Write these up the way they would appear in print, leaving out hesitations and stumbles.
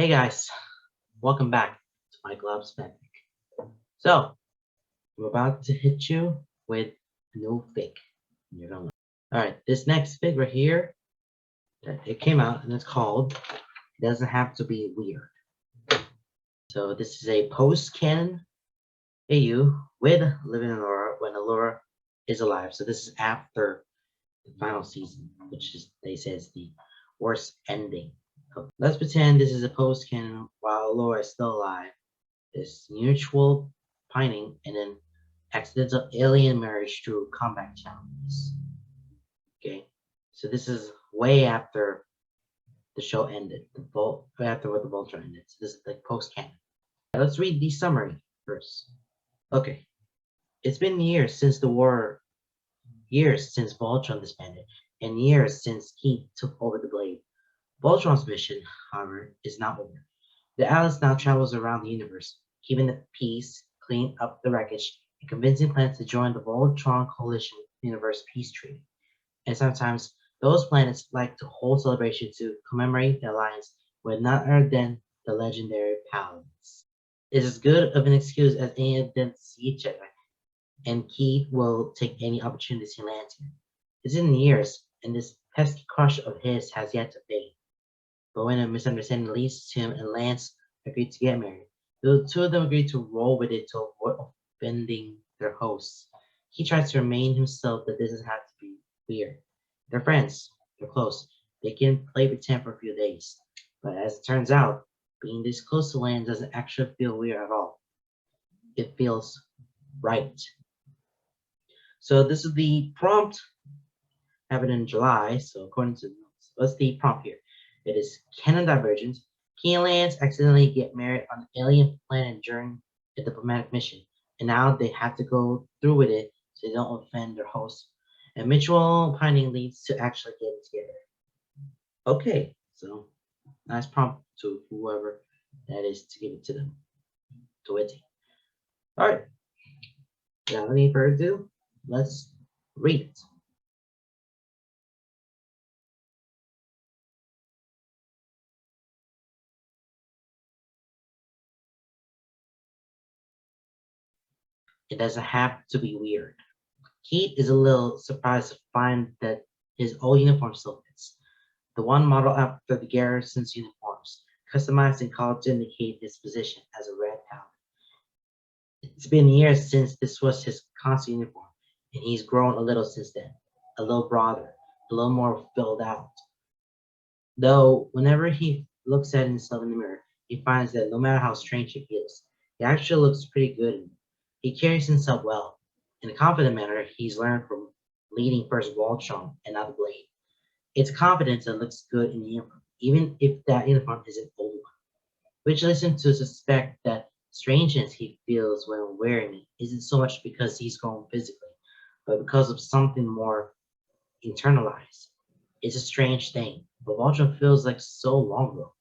Hey guys, welcome back to my Gloves Magic. So, I'm about to hit you with a new fig. You're gonna love it. Alright, this next fig right here, it came out and it's called It Doesn't Have to Be Weird. So, this is a post-canon AU with Living Allura when Allura is alive. So, this is after the final season, which is, they say, is the worst ending. Let's pretend this is a post-canon while Allura is still alive. This mutual pining and then accidental alien marriage through combat challenges. Okay, so this is way after the show ended, after what the Voltron ended. So this is like post canon. Let's read the summary first. Okay, it's been years since the war, years since Voltron disbanded, and years since Keith took over the blade. Voltron's mission, however, is not over. The Atlas now travels around the universe, keeping the peace, cleaning up the wreckage, and convincing planets to join the Voltron Coalition Universe Peace Treaty. And sometimes those planets like to hold celebrations to commemorate the alliance with none other than the legendary Paladins. It's as good of an excuse as any of them to see each other, and Keith will take any opportunity he lands here. It's in years, and this pesky crush of his has yet to fade. But when a misunderstanding leads to him and Lance agree to get married, the two of them agree to roll with it to avoid offending their hosts. He tries to remind himself that this doesn't have to be weird. They're friends, they're close, they can play pretend for a few days. But as it turns out, being this close to Lance doesn't actually feel weird at all. It feels right. So this is the prompt, happened in July, so according to what's the prompt here? It is canon divergent. Key and Lance accidentally get married on an alien planet during a diplomatic mission, and now they have to go through with it so they don't offend their host. And mutual pining leads to actually getting together. Okay, so nice prompt to whoever that is to give it to them. To Witty. Alright, without any further ado, let's read it. It doesn't have to be weird. Keith is a little surprised to find that his old uniform still fits. The one modeled after the garrison's uniforms, customized and called to indicate his position as a red paladin. It's been years since this was his constant uniform, and he's grown a little since then. A little broader, a little more filled out. Though, whenever he looks at himself in the mirror, he finds that no matter how strange he feels, he actually looks pretty good. He carries himself well. In a confident manner he's learned from leading first Voltron and now the Blade. It's confidence that looks good in the uniform, even if that uniform is an old one, which leads him to suspect that strangeness he feels when wearing it isn't so much because he's grown physically, but because of something more internalized. It's a strange thing, but Voltron feels like so long ago.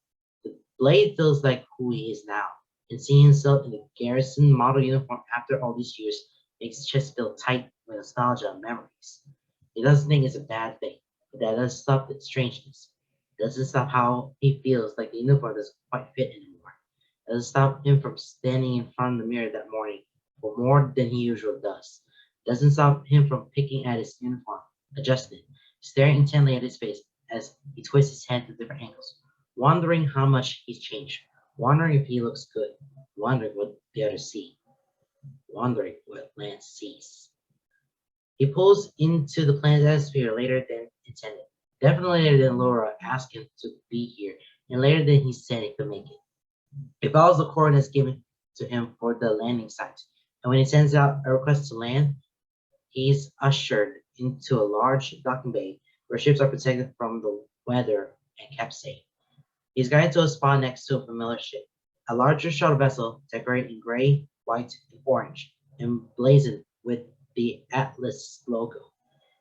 The Blade feels like who he is now, and seeing himself in the garrison model uniform after all these years makes his chest feel tight with nostalgia and memories. He doesn't think it's a bad thing, but that doesn't stop the strangeness. It doesn't stop how he feels like the uniform doesn't quite fit anymore. It doesn't stop him from standing in front of the mirror that morning for more than he usually does. It doesn't stop him from picking at his uniform, adjusting it, staring intently at his face as he twists his head to different angles, wondering how much he's changed, wondering if he looks good, wondering what the others see, wondering what Lance sees. He pulls into the planet's atmosphere later than intended, definitely later than Laura asked him to be here, and later than he said he could make it. He follows the coordinates given to him for the landing site, and when he sends out a request to land, he's ushered into a large docking bay where ships are protected from the weather and kept safe. He's guided to a spot next to a familiar ship, a larger shuttle vessel decorated in gray, white, and orange, emblazoned with the Atlas logo.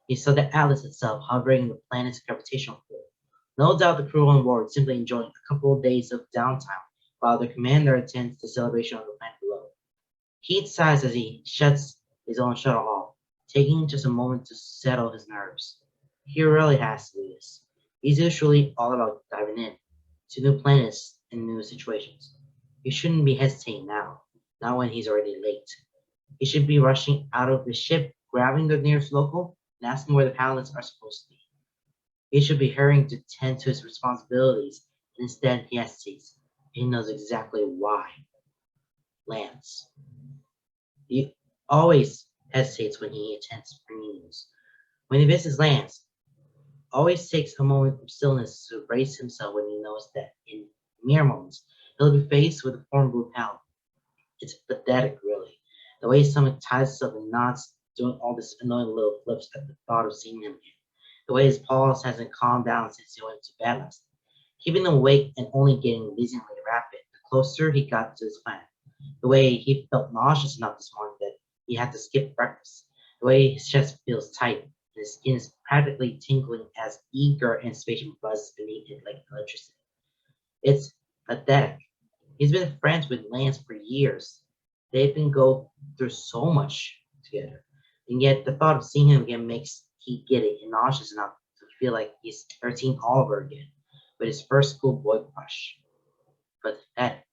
He saw the Atlas itself hovering in the planet's gravitational pull. No doubt the crew on board simply enjoying a couple of days of downtime while their commander attends the celebration on the planet below. Keith sighs as he shuts his own shuttle off, taking just a moment to settle his nerves. He really has to do this. He's usually all about diving in to new planets in new situations. He shouldn't be hesitating now, not when he's already late. He should be rushing out of the ship, grabbing the nearest local, and asking where the pilots are supposed to be. He should be hurrying to tend to his responsibilities, and instead he hesitates. He knows exactly why. Lance. He always hesitates when he attends reunions. When he visits Lance, always takes a moment of stillness to brace himself when he knows that in mere moments he'll be faced with a form blue pal. It's pathetic, really. The way someone ties himself in knots, doing all this annoying little flips at the thought of seeing him again. The way his pulse hasn't calmed down since he went to bed last night. Keeping him awake and only getting amazingly rapid the closer he got to his plan. The way he felt nauseous enough this morning that he had to skip breakfast. The way his chest feels tight and his skin is practically tingling as eager anticipation buzzes beneath it like electricity. It's pathetic. He's been friends with Lance for years. They've been go through so much together. And yet the thought of seeing him again makes he giddy and nauseous enough to feel like he's 13 all over again with his first schoolboy crush. Pathetic.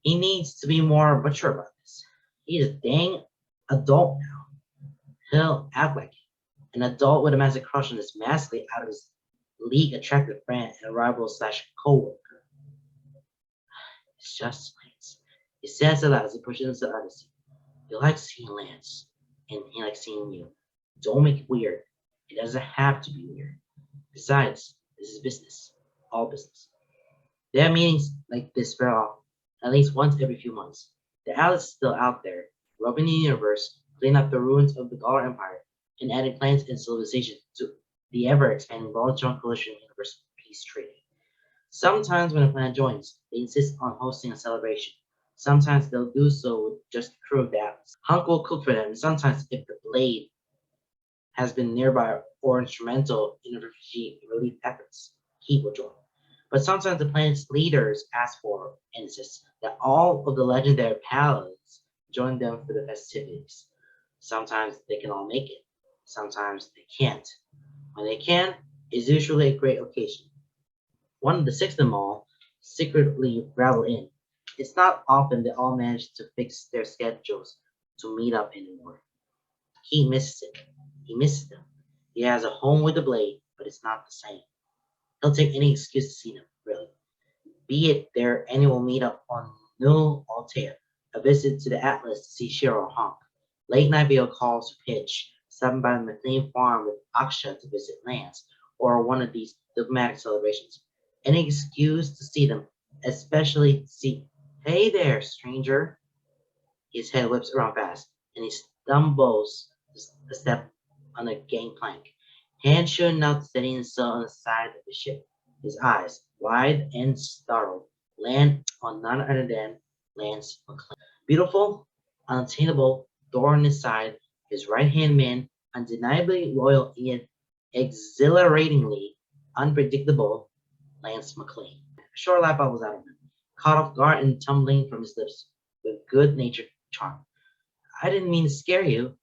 He needs to be more mature about this. He's a dang adult now. He'll act like it. An adult with a massive crush on this massively out of his league attractive friend and a rival slash co-worker. It's just Lance. He says it aloud as he pushes into the other seat. You like seeing Lance, and he likes seeing you. Don't make it weird. It doesn't have to be weird. Besides, this is business. All business. They have meetings like this very often, at least once every few months. The Alice is still out there, roaming the universe, cleaning up the ruins of the Galar Empire, and adding planets and civilization to the ever-expanding Voltron Coalition Universe Peace Treaty. Sometimes when a planet joins, they insist on hosting a celebration. Sometimes they'll do so with just a crew of Dallas. Hunk will cook for them, and sometimes if the blade has been nearby or instrumental in refugee relief efforts, he will join. But sometimes the planet's leaders ask for and insist that all of the legendary paladins join them for the festivities. Sometimes they can all make it. Sometimes they can't. When they can, it's usually a great occasion. One of the six of them all secretly ravel in. It's not often they all manage to fix their schedules to meet up anymore. He misses it. He misses them. He has a home with the blade, but it's not the same. He'll take any excuse to see them, really. Be it their annual meetup on New Altair, a visit to the Atlas to see Shiro or Honk, late night video calls to pitch, stopping by the McLean farm with Aksha to visit Lance, or one of these diplomatic celebrations. Any excuse to see them, especially to see, hey there, stranger. His head whips around fast, and he stumbles a step on the gangplank, hand shooting out, steadying himself on the side of the ship. His eyes, wide and startled, land on none other than Lance McLean. Beautiful, unattainable, thorn in his side, his right-hand man, undeniably loyal yet exhilaratingly unpredictable Lance McLean. A short laugh bubbles out of him, caught off guard and tumbling from his lips with good-natured charm. I didn't mean to scare you.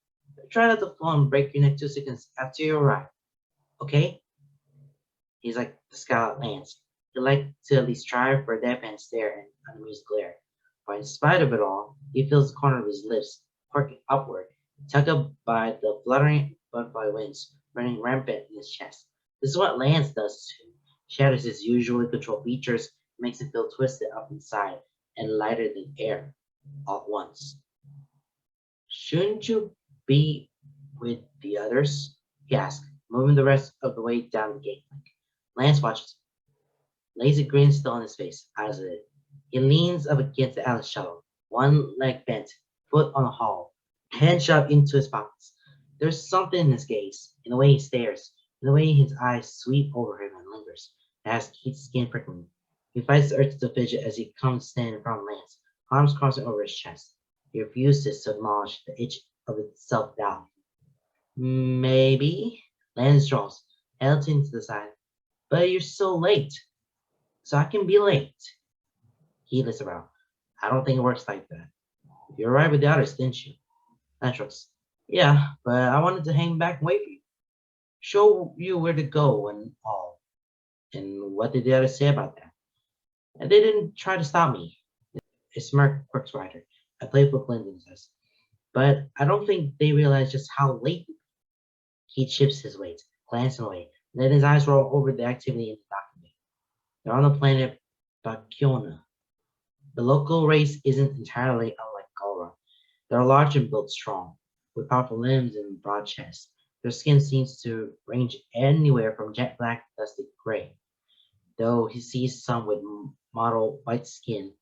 Try not to fall and break your neck 2 seconds after you arrive. Okay? He's like the scout Lance. He'd like to at least try for a deadpan stare and unamused glare. But in spite of it all, he feels the corner of his lips quirking upward, tugged up by the fluttering butterfly wings running rampant in his chest. This is what Lance does too. Shatters his usually controlled features, makes him feel twisted up inside and lighter than air all at once. Shouldn't you be with the others? He asked, moving the rest of the way down the gangplank. Lance watches, lazy grin still on his face, eyes lit. He leans up against the Alice shuttle, one leg bent, foot on the hull, hand shoved into his pockets. There's something in his gaze, in the way he stares, in the way his eyes sweep over him and lingers, that has Keith's skin prickling. He fights the urge to fidget as he comes to stand in front of Lance, arms crossing over his chest. He refuses to acknowledge the itch of its self-doubt. Maybe, Lance draws, hesitating to the side. But you're so late, so I can be late. He looks around. I don't think it works like that. You arrived with the others, didn't you? Lance shrugs. Yeah, but I wanted to hang back and wait for you. Show you where to go and all. And what did the others say about that? And they didn't try to stop me. A smart Quirks writer. I played with Lyndon says. But I don't think they realize just how late he chips his weight, glancing away, letting his eyes roll over the activity in the document. They're on the planet Bakiona. The local race isn't entirely unlike Galra. They are large and built strong, with powerful limbs and broad chests. Their skin seems to range anywhere from jet black to dusty gray, though he sees some with mottled white skin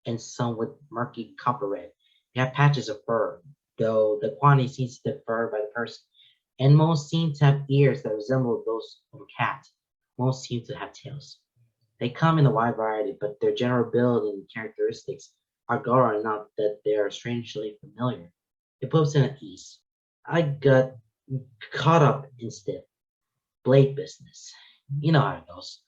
and some with murky copper red. They have patches of fur, though the quantity seems to differ by the person, and most seem to have ears that resemble those of a cat. Most seem to have tails. They come in a wide variety, but their general build and characteristics are Gora enough that they are strangely familiar. It puts him at ease. I got caught up in stiff blade business. You know how it goes.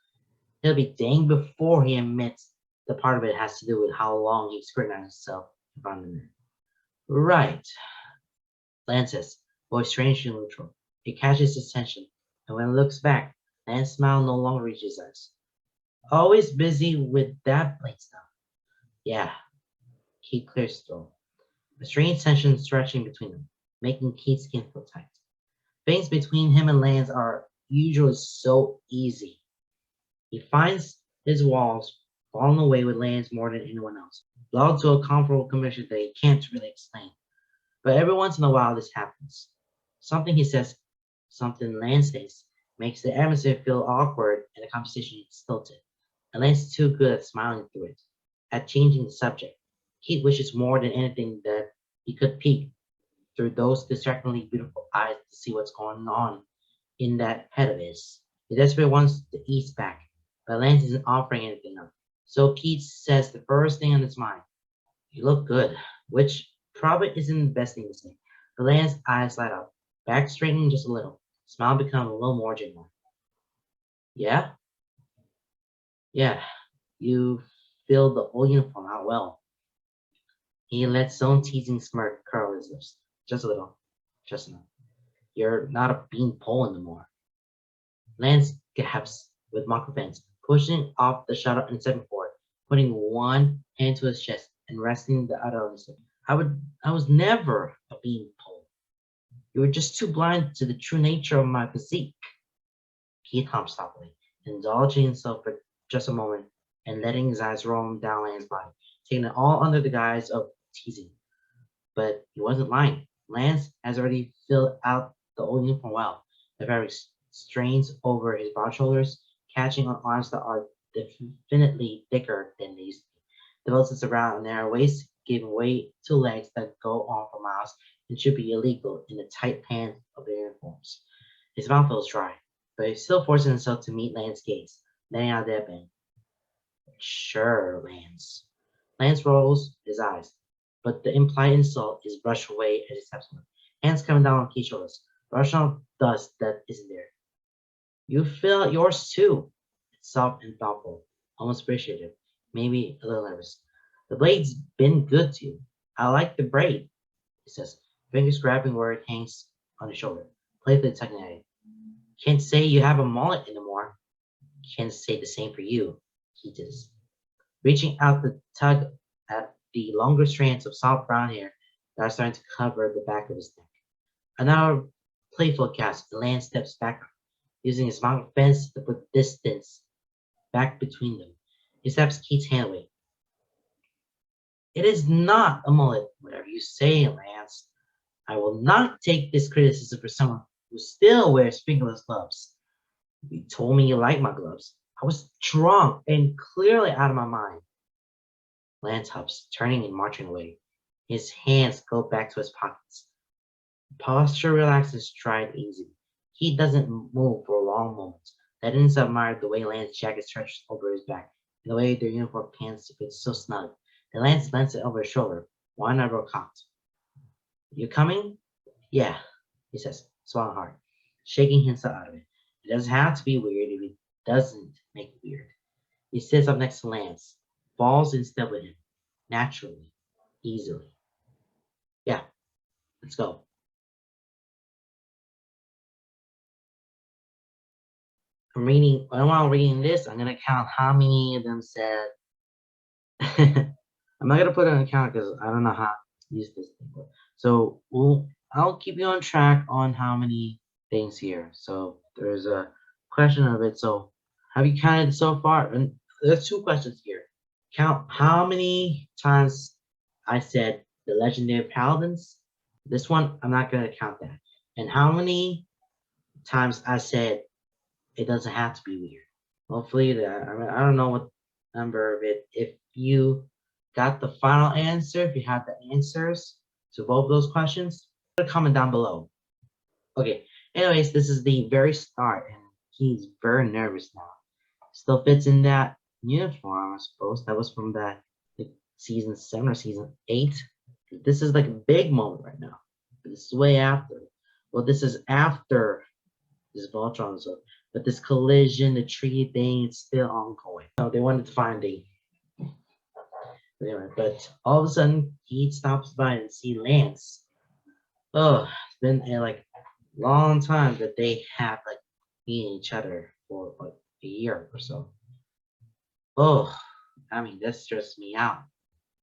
He'll be danged before he admits the part of it has to do with how long he scrutinized himself in front of the mirror. Right, Lance says, voice strangely neutral. It catches his attention, and when he looks back, Lance's smile no longer reaches his eyes. Always busy with that blade stuff. Yeah, Keith clears his throat. A strange tension stretching between them, making Keith's skin feel tight. Things between him and Lance are usually so easy. He finds his walls falling away with Lance more than anyone else, lulled to a comfortable commission that he can't really explain. But every once in a while this happens. Something he says, something Lance says, makes the atmosphere feel awkward and the conversation stilted. And Lance is too good at smiling through it, at changing the subject. Keith wishes more than anything that he could peek through those distractingly beautiful eyes to see what's going on in that head of his. He desperately wants to ease back, but Lance isn't offering anything up. So Keith says the first thing on his mind, you look good, which probably isn't the best thing to say. But Lance's eyes light up, back straightening just a little, smile become a little more genuine. Yeah? Yeah, you filled the old uniform out well. He let his own teasing smirk curl his lips. Just a little. Just enough. You're not a beanpole anymore. Lance gasped with mock offense, pushing off the shuttle and stepping forward, putting one hand to his chest and resting the other on his hip. I was never a beanpole. You were just too blind to the true nature of my physique. Keith humped softly, indulging himself for just a moment and letting his eyes roam down Lance's body, taking it all under the guise of teasing. But he wasn't lying. Lance has already filled out the old uniform well. The fabric strains over his broad shoulders, catching on arms that are definitely thicker than they used to be. The belt sits around a narrow waist, giving way to legs that go on for miles and should be illegal in the tight pants of their uniforms. His mouth feels dry, but he still forces himself to meet Lance's gaze, letting out a deadpan. Sure, Lance. Lance rolls his eyes, but the implied insult is brushed away as he steps forward. Hands coming down on Keith's shoulders, brushing off dust that isn't there. You feel yours too. It's soft and thoughtful, almost appreciative, maybe a little nervous. The blade's been good to you. I like the braid, he says, fingers grabbing where it hangs on his shoulder, playfully tugging at it. Can't say you have a mullet anymore. Can't say the same for you, he does, reaching out to tug at the longer strands of soft brown hair that are starting to cover the back of his neck. Another playful gasp, and Lance steps back, using his mountain fence to put distance back between them. He snaps Keith's hand away. It is not a mullet, whatever you say, Lance. I will not take this criticism for someone who still wears fingerless gloves. You told me you liked my gloves. I was drunk and clearly out of my mind. Lance hops, turning and marching away. His hands go back to his pockets. Posture relaxes stride easy. He doesn't move for long moments. Letting admire the way Lance's jacket stretches over his back, and the way their uniform pants fit so snug. Then Lance lends it over his shoulder, one eyebrow cocked. You coming? Yeah, he says, swallowing hard, shaking himself out of it. It doesn't have to be weird if it doesn't make it weird. He sits up next to Lance, falls in step with him, naturally, easily. Yeah, let's go. While I'm reading this, I'm gonna count how many of them said I'm not gonna put it on account because I don't know how to use this thing. So I'll keep you on track on how many things here. So there's a question of it. So have you counted so far? And there's two questions here. Count how many times I said the legendary paladins. This one I'm not gonna count that. And how many times I said it doesn't have to be weird. Hopefully, I don't know what number of it. If you got the final answer, if you have the answers to both of those questions, put a comment down below. Okay. Anyways, this is the very start, and he's very nervous now. Still fits in that uniform, I suppose. That was from that like, season 7 or season 8. This is like a big moment right now. This is way after. Well, this is after this Voltron, so but this collision, the tree thing, it's still ongoing. So they wanted to find a anyway, but all of a sudden he stops by and see Lance. Oh, it's been a like long time that they have like seen each other for like a year or so. Oh, I mean that stressed me out.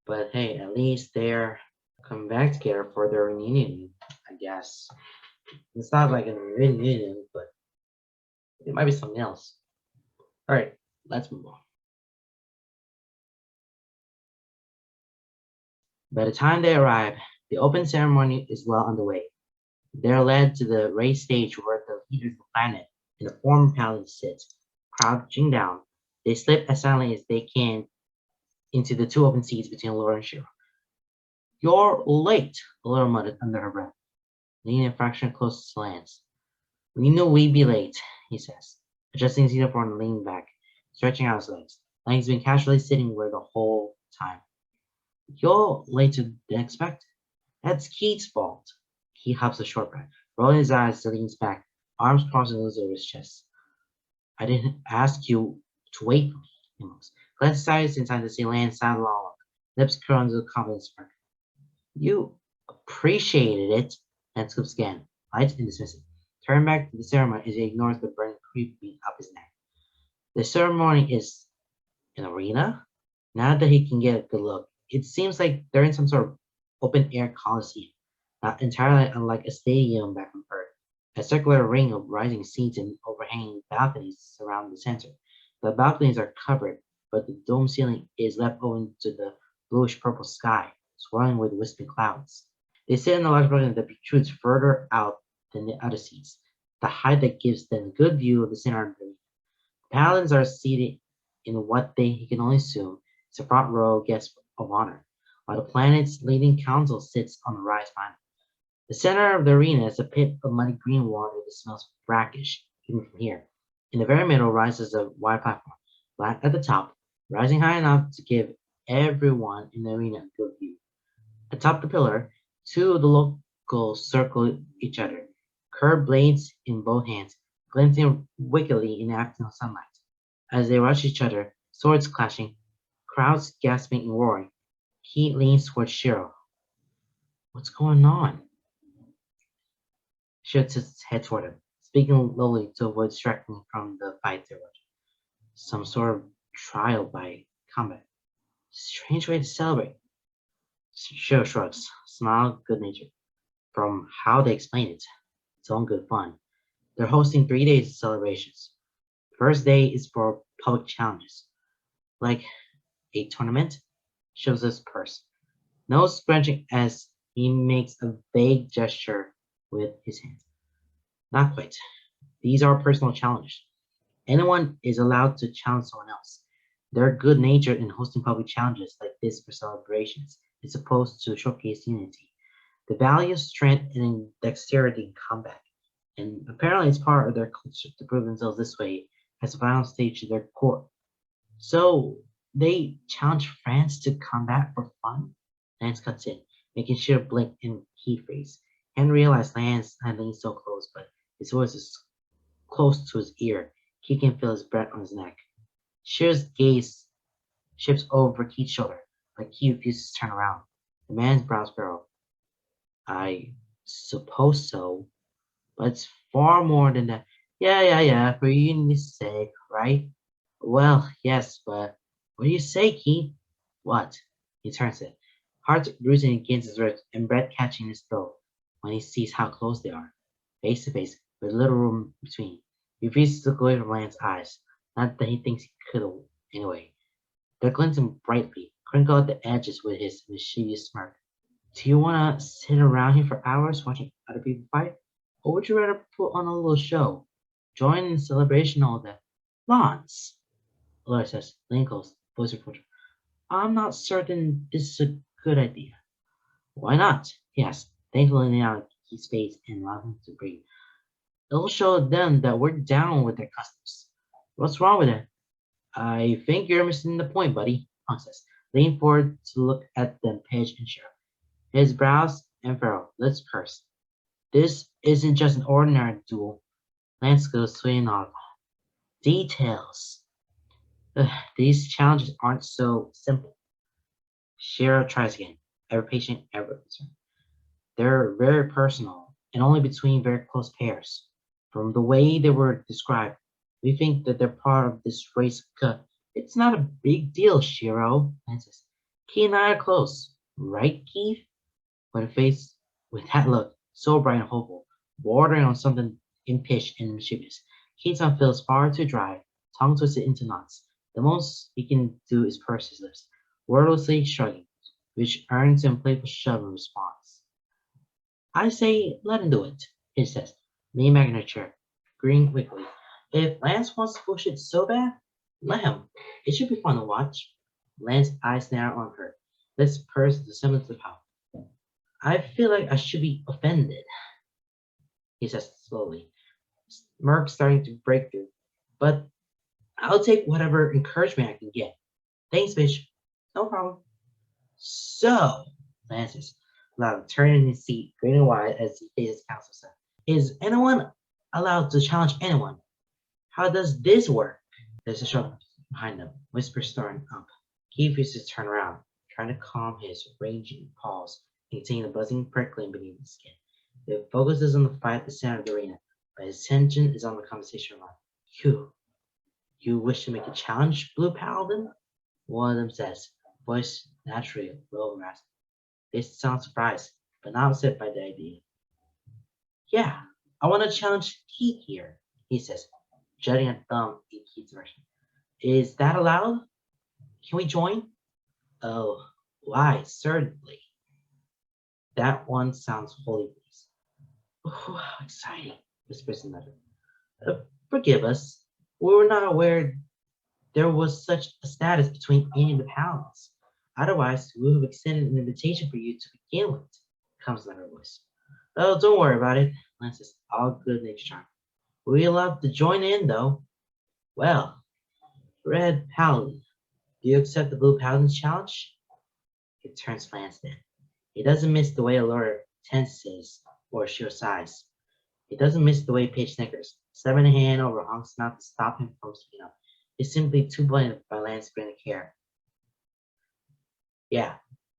But hey, at least they're coming back together for their reunion, I guess. It's not like a reunion, but it might be something else. Alright, let's move on. By the time they arrive, the open ceremony is well underway. They're led to the race stage where the leaders of the planet and the former paladin sits. Crouching down, they slip as silently as they can into the two open seats between Laura and Shiro. You're late, Laura muttered under her breath, leaning a fraction closer to Lance. We knew we'd be late, he says, adjusting his uniform and leaning back, stretching out his legs. Like he's been casually sitting where the whole time. You're later than expected. That's Keith's fault. He hops a short back, rolling his eyes, leans back, arms crossed and loose over his chest. I didn't ask you to wait for me, he moans. Glances sideways in time to see Lance sidelong, lips curl under the confidence smirk. You appreciated it, Lance scoops again, light and dismissive. Turn back to the ceremony as he ignores the burning creeping up his neck. The ceremony is an arena? Now that he can get a good look, it seems like they're in some sort of open air coliseum, not entirely unlike a stadium back on Earth. A circular ring of rising seats and overhanging balconies surround the center. The balconies are covered, but the dome ceiling is left open to the bluish purple sky, swirling with wispy clouds. They sit in a large balcony that protrudes further out than the other seats, the height that gives them a good view of the center of the arena. Paladins are seated in what they can only assume is a front row guest of honor, while the planet's leading council sits on the rise behind them. The center of the arena is a pit of muddy green water that smells brackish, even from here. In the very middle rises a wide platform, flat at the top, rising high enough to give everyone in the arena a good view. Atop the pillar, two of the locals circle each other, curved blades in both hands, glinting wickedly in the afternoon sunlight. As they rush each other, swords clashing, crowds gasping and roaring, he leans towards Shiro. What's going on? Shiro tilts his head toward him, speaking lowly to avoid distracting from the fight they're watching. Some sort of trial by combat. Strange way to celebrate. Shiro shrugs, smile good-natured. From how they explain it, it's all good fun. They're hosting 3 days of celebrations. First day is for public challenges, like a tournament. Shows his purse, nose scrunching as he makes a vague gesture with his hand. Not quite. These are personal challenges. Anyone is allowed to challenge someone else. They're good natured in hosting public challenges like this for celebrations. It's supposed to showcase unity. The value of strength and dexterity in combat. And apparently it's part of their culture to prove themselves this way as a final stage of their court. So they challenge France to combat for fun? Lance cuts in, making Shiro blink and key freeze. Henry realized Lance had leaned so close, but his voice is close to his ear. He can feel his breath on his neck. Shiro's gaze shifts over Keith's shoulder, but he refuses to turn around. The man's brows furrow. I suppose so, but it's far more than that. Yeah, for unity's sake, right? Well, yes, but what do you say, Keith? What? He turns it. Heart bruising against his ribs and breath catching his throat when he sees how close they are. Face to face, with little room between. He refuses to look away from Lance's eyes. Not that he thinks he could anyway. They're glinting brightly, crinkle at the edges with his mischievous smirk. Do you want to sit around here for hours watching other people fight? Or would you rather put on a little show? Join in the celebration all that. Lance, Laura says, leaning close, voice reproach. I'm not certain this is a good idea. Why not? He asked, thankfully leaning out his face and allowing him to breathe. It'll show them that we're down with their customs. What's wrong with it? I think you're missing the point, buddy, Hunk says, leaning forward to look at them, Paige and Cheryl. His brows and furrow, lips pursed. This isn't just an ordinary duel. Lance goes swinging off. Details. Ugh, these challenges aren't so simple. Cheryl tries again, ever patient, ever concerned. They're very personal and only between very close pairs. From the way they were described, we think that they're part of this race. It's not a big deal, Shiro, Lance says. Keith and I are close, right, Keith? When faced with that look, so bright and hopeful, bordering on something impish and mischievous, Keith's tongue feels far too dry, tongue twisted into knots. The most he can do is purse his lips, wordlessly shrugging, which earns him a playful shove in response. I say, let him do it, he says, leaning back in her chair, grinning quickly. If Lance wants to push it so bad, let him. It should be fun to watch. Lance's eyes narrow on her, lips pursed the semblance of power. I feel like I should be offended, he says slowly, smirk starting to break through. But I'll take whatever encouragement I can get. Thanks, bitch. No problem. So, Lance says, loud, turning in his seat, grinning wide as he faces counsel son. Is anyone allowed to challenge anyone? How does this work? There's a shrug behind them, whisper starting up. He refuses to turn around, trying to calm his raging paws, containing the buzzing prickling beneath his skin. The focus is on the fight at the center of the arena, but his attention is on the conversation around. You wish to make a challenge, Blue Paladin? One of them says, voice naturally low and raspy. They sound surprised, but not upset by the idea. Yeah, I want to challenge Keith here, he says, jutting a thumb in Keith's direction. Is that allowed? Can we join? Oh, why, certainly. That one sounds wholly pleased. Oh, how exciting, whispers another. Forgive us. We were not aware there was such a status between any of the paladins. Otherwise, we would have extended an invitation for you to begin with, comes another voice. Oh, don't worry about it, Lance says, all good natured charm. We love to join in, though. Well, Red Paladin, do you accept the Blue Paladin's challenge? He turns Lance then. He doesn't miss the way Allura tenses or sheer sighs. He doesn't miss the way Paige snickers, slapping a hand over Hunk's mouth to stop him from speaking up. He's simply too blinded by Lance's grin of care. Yeah,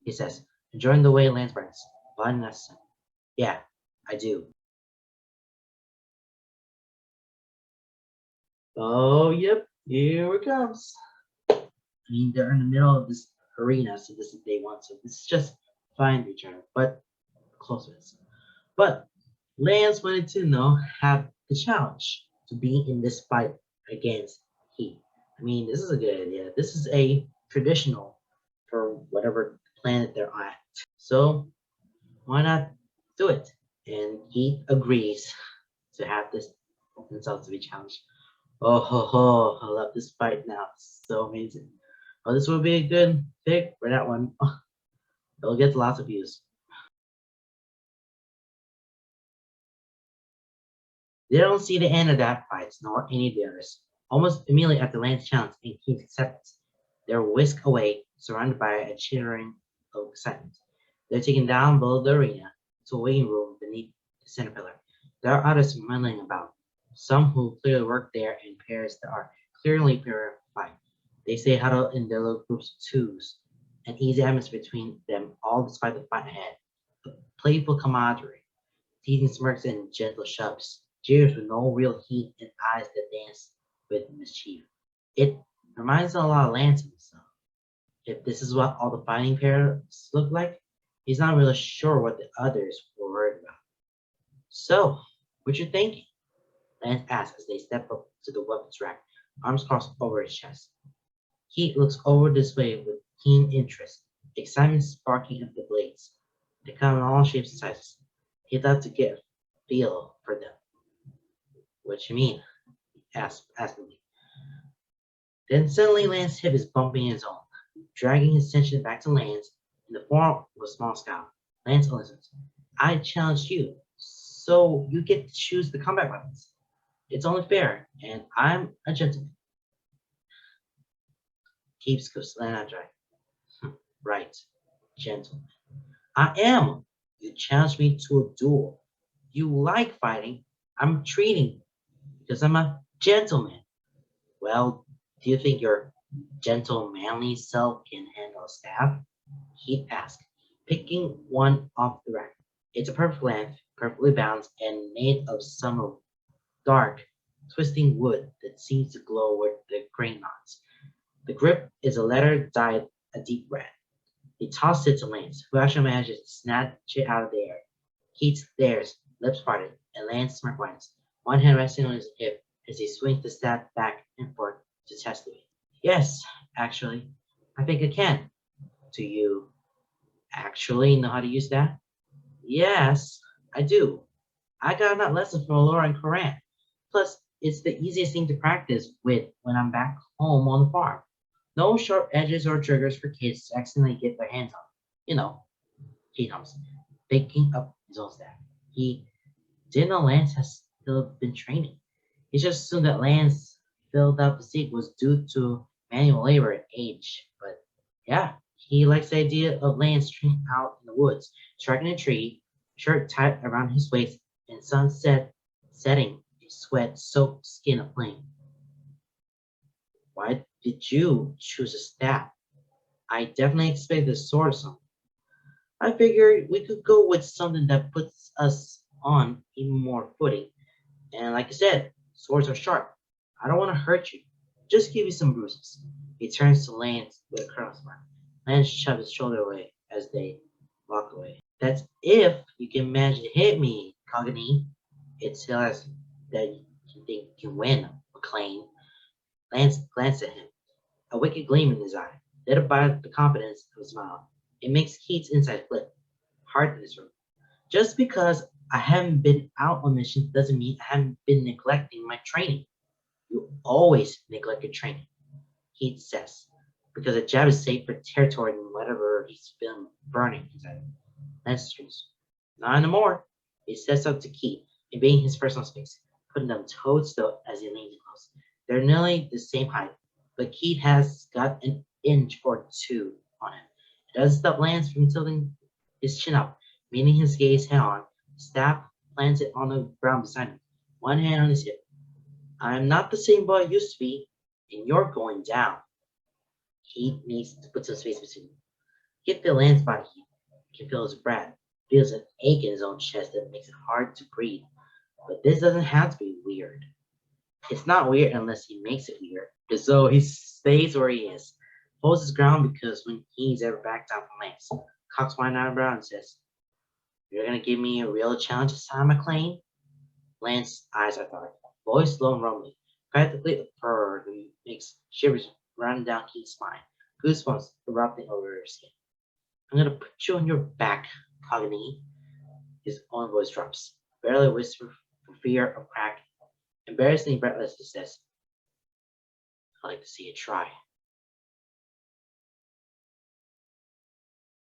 he says, enjoying the way Lance burns, blinding us. Yeah, I do. Oh, yep, here it comes. I mean, they're in the middle of this arena, so this is day one, so this is just fine return, but close with. But Lance wanted to have the challenge to be in this fight against Heat. I mean, this is a good idea. This is a traditional for whatever planet they're at. So why not do it? And Heat agrees to have this himself to be challenged. Oh ho ho! I love this fight now. It's so amazing. Oh, this would be a good pick for that one. It'll get lots of views. They don't see the end of that fight, nor any of the others. Almost immediately after Lance's challenge and Keith's acceptance, they're whisked away, surrounded by a chittering of excitement. They're taken down below the arena to a waiting room beneath the center pillar. There are others milling about, some who clearly work there in pairs that are clearly purified. They stay huddled in their little groups of twos, an easy atmosphere between them, all despite the fight ahead. A playful camaraderie, teasing smirks and gentle shoves, jeers with no real heat and eyes that dance with mischief. It reminds me a lot of Lance himself. If this is what all the fighting pairs look like, he's not really sure what the others were worried about. So, what you thinking? Lance asks as they step up to the weapons rack, arms crossed over his chest. He looks over this way with keen interest, excitement sparking at the blades. They come in all shapes and sizes. He'd love to get a feel for them. What you mean? He asked acidly. Then suddenly Lance's hip is bumping his own, dragging his attention back to Lance in the form of a small scowl. Lance listens. I challenged you, so you get to choose the combat weapons. It's only fair, and I'm a gentleman. Keeps Slant dry. Right, gentleman. I am. You challenged me to a duel. You like fighting. I'm treating because I'm a gentleman. Well, do you think your gentle, manly self can handle a staff? He'd ask, picking one off the rack. It's a perfect length, perfectly balanced, and made of some dark, twisting wood that seems to glow with the grain knots. The grip is a letter dyed a deep red. He tossed it to Lance, who actually manages to snatch it out of the air. Keith stares, lips parted, and Lance smirk widens, one hand resting on his hip as he swings the staff back and forth to test it. Yes, actually, I think I can. Do you actually know how to use that? Yes, I do. I got that lesson from Laura and Coran. Plus, it's the easiest thing to practice with when I'm back home on the farm. No sharp edges or triggers for kids to accidentally get their hands on. You know, he hums, picking up his own staff. He didn't know Lance has still been training. He just assumed that Lance filled out the seat was due to manual labor and age. But yeah, he likes the idea of Lance training out in the woods, striking a tree, shirt tight around his waist, and sunset setting his sweat-soaked skin aflame. Why did you choose a staff? I definitely expected a sword or something. I figured we could go with something that puts us on even more footing. And like I said, swords are sharp. I don't want to hurt you. Just give you some bruises. He turns to Lance with a crossbar. Lance shoves his shoulder away as they walk away. That's if you can manage to hit me, Cogni. It tells that you think you can win, McLean. Lance glanced at him, a wicked gleam in his eye, lit up by the confidence of a smile. It makes Keith's inside flip, hard in this room. Just because I haven't been out on missions doesn't mean I haven't been neglecting my training. You always neglect your training, Keith says, because a jab is safe for territory than whatever he's been burning inside. Lance screams, not anymore. He steps up to Keith, invading his personal space, putting them toe to toe as he leans close. They're nearly the same height, but Keith has got an inch or two on him. It doesn't stop Lance from tilting his chin up, meeting his gaze head on, staff planted on the ground beside him, one hand on his hip. I'm not the same boy I used to be, and you're going down. He needs to put some space between them. He can feel Lance's body heat. He can feel his breath. Feels an ache in his own chest that makes it hard to breathe. But this doesn't have to be weird. It's not weird unless he makes it weird. So he stays where he is, holds his ground because when he's ever backed down from Lance, cocks one eyebrow and says, "You're gonna give me a real challenge this time, McLean?" Lance's eyes are dark, voice low and rumbly, practically a purr that makes shivers run down Keith's spine, goosebumps erupting over her skin. I'm gonna put you on your back, Cogni. His own voice drops, barely a whisper for fear of cracking. Embarrassingly breathless, he says, "I'd like to see you try."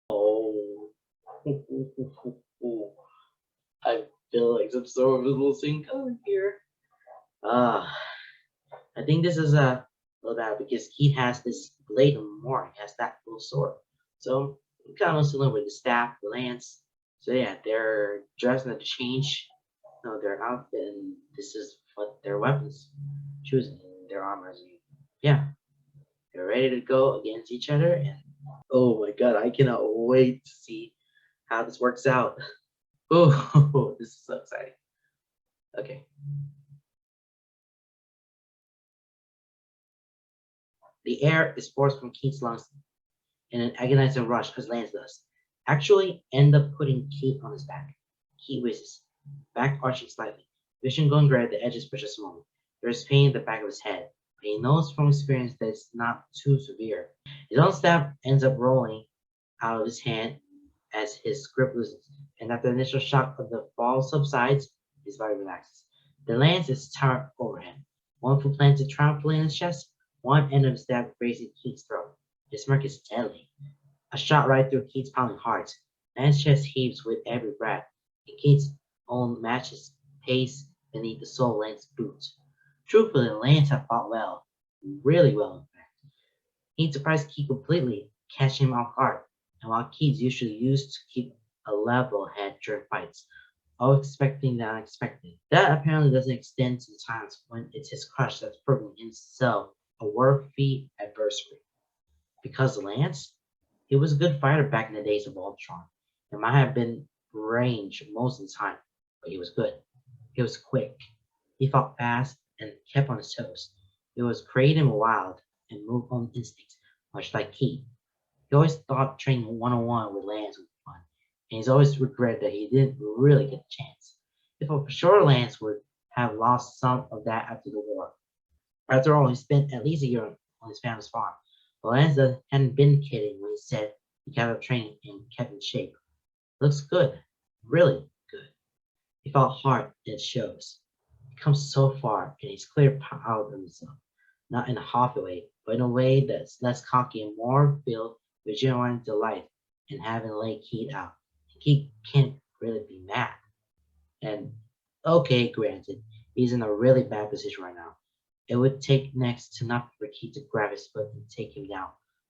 Oh, I feel like some sort of little thing coming here. Ah, I think this is a little bad because Keith has this blade more. He has that little sword. So kind of similar with the staff, the lance. So yeah, they're dressing to change, their outfit, and this is what their weapons choosing their armors. Yeah, they're ready to go against each other, and oh my god, I cannot wait to see how this works out. Oh, this is so exciting. Okay. The air is forced from Keith's lungs in an agonizing rush as Lance does. Actually, end up putting Keith on his back. Keith whizzes, back arching slightly, vision going gray at the edges for just a moment. There is pain in the back of his head, but he knows from experience that it's not too severe. His own stab ends up rolling out of his hand as his grip loosens, and after the initial shock of the fall subsides, his body relaxes. The lance is turned overhead. One foot planted triumphantly in his chest, one end of the stab grazing Keith's throat. His smirk is deadly. A shot right through Keith's pounding heart. Lance's chest heaves with every breath, and Keith's own matches pace beneath the sole Lance's boot. Truthfully, Lance had fought well, really well, in fact. He surprised Keith completely, catching him off guard, and while Keith's usually used to keep a level head during fights, always expecting the unexpected. That apparently doesn't extend to the times when it's his crush that's proving himself a worthy adversary. Because Lance, he was a good fighter back in the days of Voltron. It might have been range most of the time, but he was good. He was quick. He fought fast and kept on his toes. He was creative and wild and moved on instincts, much like Keith. He always thought training one-on-one with Lance would be fun, and he's always regretted that he didn't really get the chance. He thought for sure Lance would have lost some of that after the war. After all, he spent at least a year on his family's farm, but Lance hadn't been kidding when he said he kept up training and kept in shape. Looks good, really good. He fought hard, and it shows. He comes so far, and he's clear proud of himself, not in a haughty way, but in a way that's less cocky and more filled with genuine delight in having laid Keith out. Keith can't really be mad. And okay, granted, he's in a really bad position right now. It would take next to nothing for Keith to grab his foot and take him down,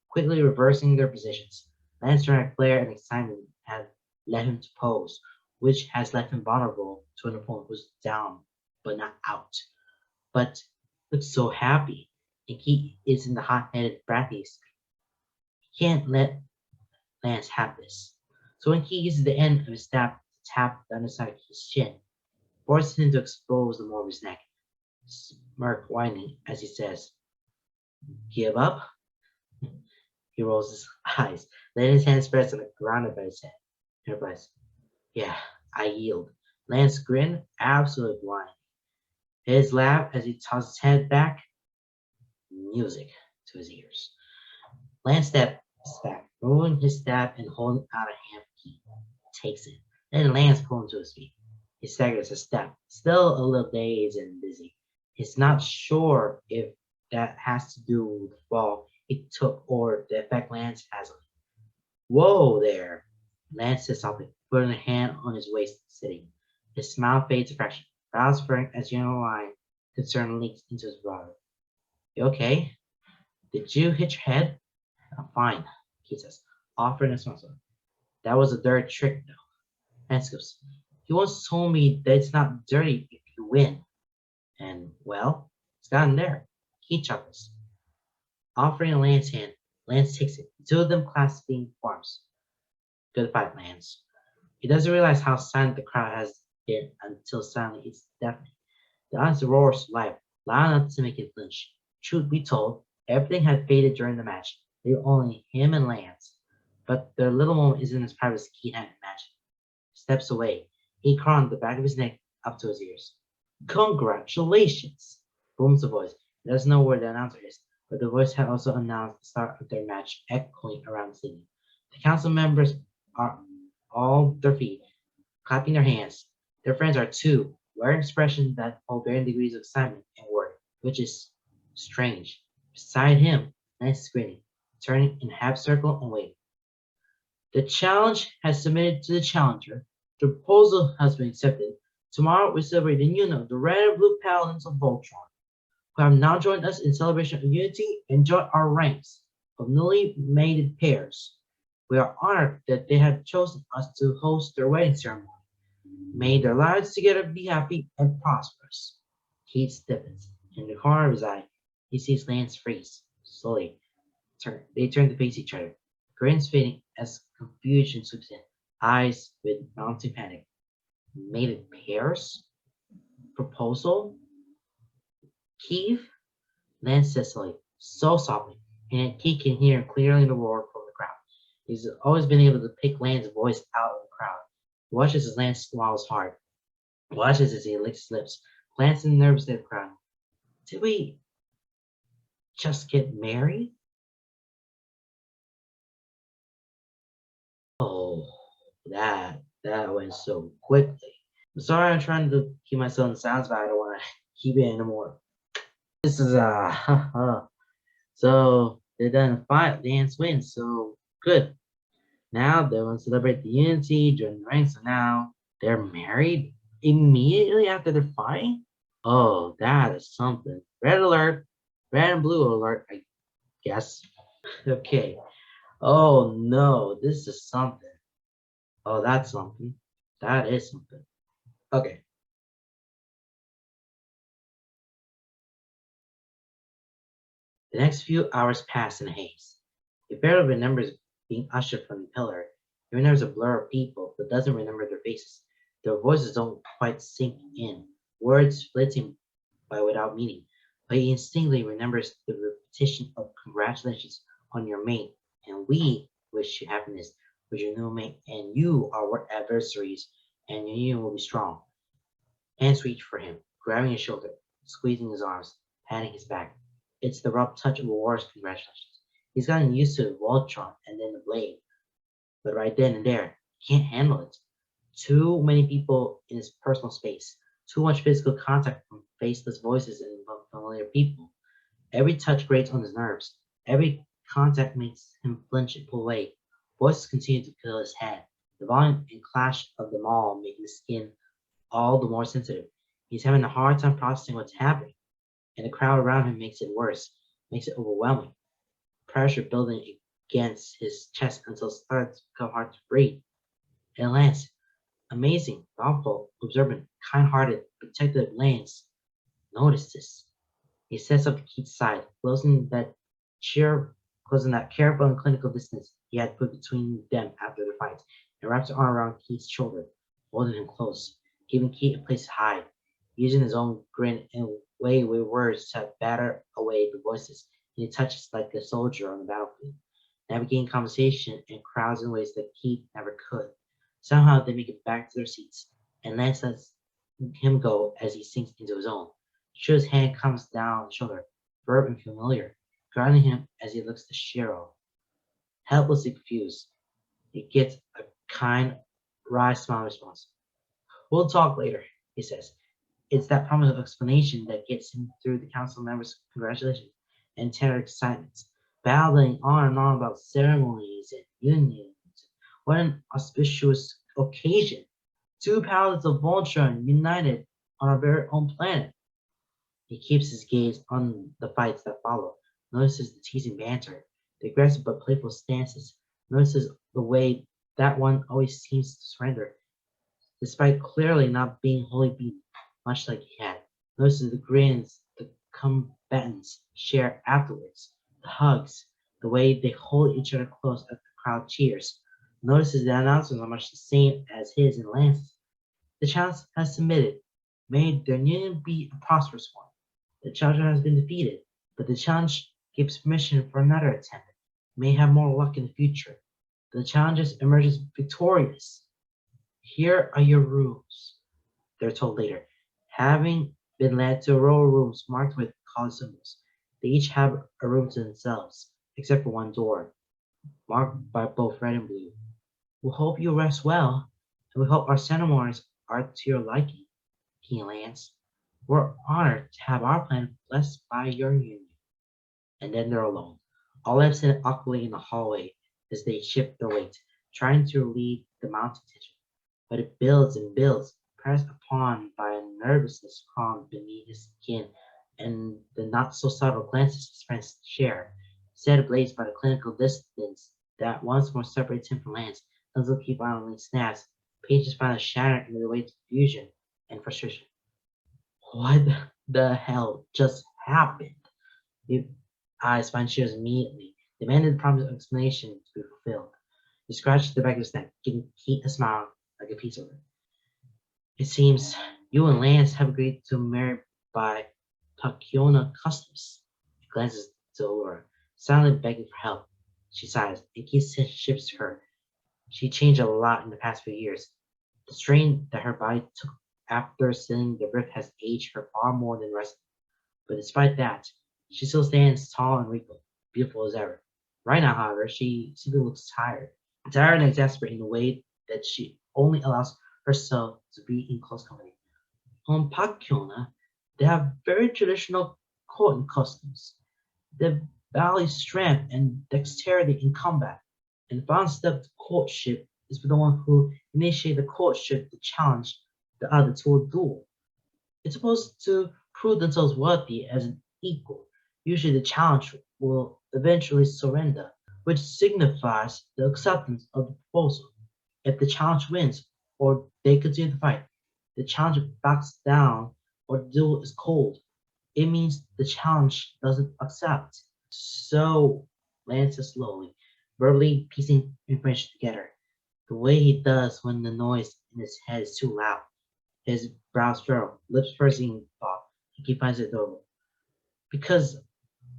quickly reversing their positions. Lance's flair and excitement had led him to pose, which has left him vulnerable to an opponent who's down but not out. But looks so happy, and Keith is in the hot-headed bratty state. He can't let Lance have this. So when Keith uses the end of his stab to tap the underside of his chin, forcing him to expose the more of his neck, smirk whining as he says, "Give up?" He rolls his eyes, letting his hand rest on the ground by his head. He replies, "Yeah, I yield." Lance grinned, absolutely blind. His laugh as he tosses his head back, music to his ears. Lance steps back, throwing his stab and holding out a hand for Keith. Takes it. Then Lance pulls him to his feet. He staggers a step, still a little dazed and dizzy. He's not sure if that has to do with the fall he took or the effect Lance has on him. "Whoa there!" Lance says something, putting a hand on his waist, sitting. His smile fades a fraction. Brows frank as genuine concern leaks into his brother. "You okay? Did you hit your head?" "I'm fine," he says, offering a smile. "That was a dirty trick, though." Lance goes, "You once told me that it's not dirty if you win." And, well, it's gotten there. He chuckles. Offering a Lance hand, Lance takes it, the two of them clasping arms. "Good fight, Lance." He doesn't realize how silent the crowd has been until suddenly it's deafening. The audience roars to life, loud enough to make it flinch. Truth be told, everything had faded during the match. They were only him and Lance. But their little moment isn't as private as Keith had imagined. He steps away. He crawled the back of his neck up to his ears. "Congratulations!" booms the voice. He doesn't know where the announcer is, but the voice had also announced the start of their match, echoing around the city. The council members are all their feet, clapping their hands. Their friends are too, wearing expressions that hold varying degrees of excitement and worry, which is strange. Beside him, Lance is grinning, turning in a half circle and waiting. "The challenge has submitted to the challenger. The proposal has been accepted. Tomorrow we celebrate the union of the red and blue paladins of Voltron, who have now joined us in celebration of unity and join our ranks of newly mated pairs. We are honored that they have chosen us to host their wedding ceremony. May their lives together be happy and prosperous." Keith stiffens. In the corner of his eye, he sees Lance freeze. Slowly, they turn to face each other. Grins fading as confusion sweeps in, eyes with mounting panic. Mated pairs? Proposal? Keith? Lance says slowly, so softly, and yet Keith can hear him clearly in the roar from the crowd. He's always been able to pick Lance's voice out of the crowd. He watches as Lance swallows hard. He watches as he licks his lips, glancing nervously at the crowd. Did we just get married? Oh, that went so quickly. I'm sorry, I'm trying to keep myself in silence, but I don't want to keep it anymore. This is so they're done fight. Dance wins, so good. Now they want to celebrate the unity, join the ranks. So now they're married immediately after they're fighting. Oh, that is something. Red alert, red and blue alert. I guess. Okay. Oh no, this is something. Oh, that's something. That is something. Okay. The next few hours pass in a haze. He barely remembers being ushered from the pillar. He remembers a blur of people, but doesn't remember their faces. Their voices don't quite sink in, words flitting by without meaning. But he instinctively remembers the repetition of congratulations on your mate, and we wish you happiness with your new mate, and you are our adversaries, and your union will be strong. Hands reach for him, grabbing his shoulder, squeezing his arms, patting his back. It's the rough touch of a war's congratulations. He's gotten used to Voltron and then the blade, but right then and there, he can't handle it. Too many people in his personal space, too much physical contact from faceless voices and familiar people. Every touch grates on his nerves. Every contact makes him flinch and pull away. Voices continue to fill his head. The volume and clash of them all make his skin all the more sensitive. He's having a hard time processing what's happening, and the crowd around him makes it worse, makes it overwhelming. Pressure building against his chest until it starts to become hard to breathe. And Lance, amazing, thoughtful, observant, kind-hearted, protective Lance, noticed this. He sets up to Keith's side, cheer, closing that careful and clinical distance he had put between them after the fight, and wraps an arm around Keith's shoulder, holding him close, giving Keith a place to hide, using his own grin and way with words to batter away the voices, and he touches like a soldier on the battlefield, navigating conversation and crowds in ways that Keith never could. Somehow they make it back to their seats, and Lance lets him go as he sinks into his own. Shio's hand comes down his shoulder, firm and familiar, grounding him as he looks to Shiro. Helplessly confused, he gets a kind, wry smile response. We'll talk later, he says. It's that promise of explanation that gets him through the council members' congratulations and tender excitements, babbling on and on about ceremonies and unions. What an auspicious occasion! Two palaces of Voltron united on our very own planet. He keeps his gaze on the fights that follow, notices the teasing banter, the aggressive but playful stances, notices the way that one always seems to surrender, despite clearly not being wholly beaten, much like he had. Notices the grins the combatants share afterwards, the hugs, the way they hold each other close as the crowd cheers. Notices the announcements are much the same as his and Lance's. The challenge has submitted. May their union be a prosperous one. The challenger has been defeated, but the challenge gives permission for another attempt. May have more luck in the future. The challenger emerges victorious. Here are your rooms, they're told later, having been led to row rooms marked with college symbols. They each have a room to themselves, except for one door, marked by both red and blue. We hope you rest well, and we hope our ceremonies are to your liking, King Lance. We're honored to have our planet blessed by your union. And then they're alone, all absent awkwardly in the hallway as they shift their weight, trying to relieve the mounting tension. But it builds and builds, pressed upon by a nervousness crawling beneath his skin and the not so subtle glances his friends share, set ablaze by the clinical distance that once more separates him from Lance, until keep violently snaps, pages finally shatter into the weight of confusion and frustration. What the hell just happened? His eyes find Shears immediately, demanded the promised explanation to be fulfilled. He scratched the back of his neck, giving Keith a smile like a piece of it. It seems you and Lance have agreed to marry by Takiona customs. He glances to Aurora, silently begging for help. She sighs and Keith shifts her. She changed a lot in the past few years. The strain that her body took after sealing the rift has aged her far more than the rest. But despite that, she still stands tall and wrinkled, beautiful as ever. Right now, however, she simply looks tired. Tired and exasperated in a way that she only allows herself to be in close company. On Pakyona, they have very traditional court costumes. They value strength and dexterity in combat. And the final step to courtship is for the one who initiates the courtship to challenge the other to a duel. It's supposed to prove themselves worthy as an equal. Usually the challenge will eventually surrender, which signifies the acceptance of the proposal. If the challenge wins, or they continue to fight, the challenger backs down or the duel is cold. It means the challenge doesn't accept. So Lance says slowly, verbally piecing information together. The way he does when the noise in his head is too loud. His brows furrow, lips pursing in thought. He finds it adorable. Because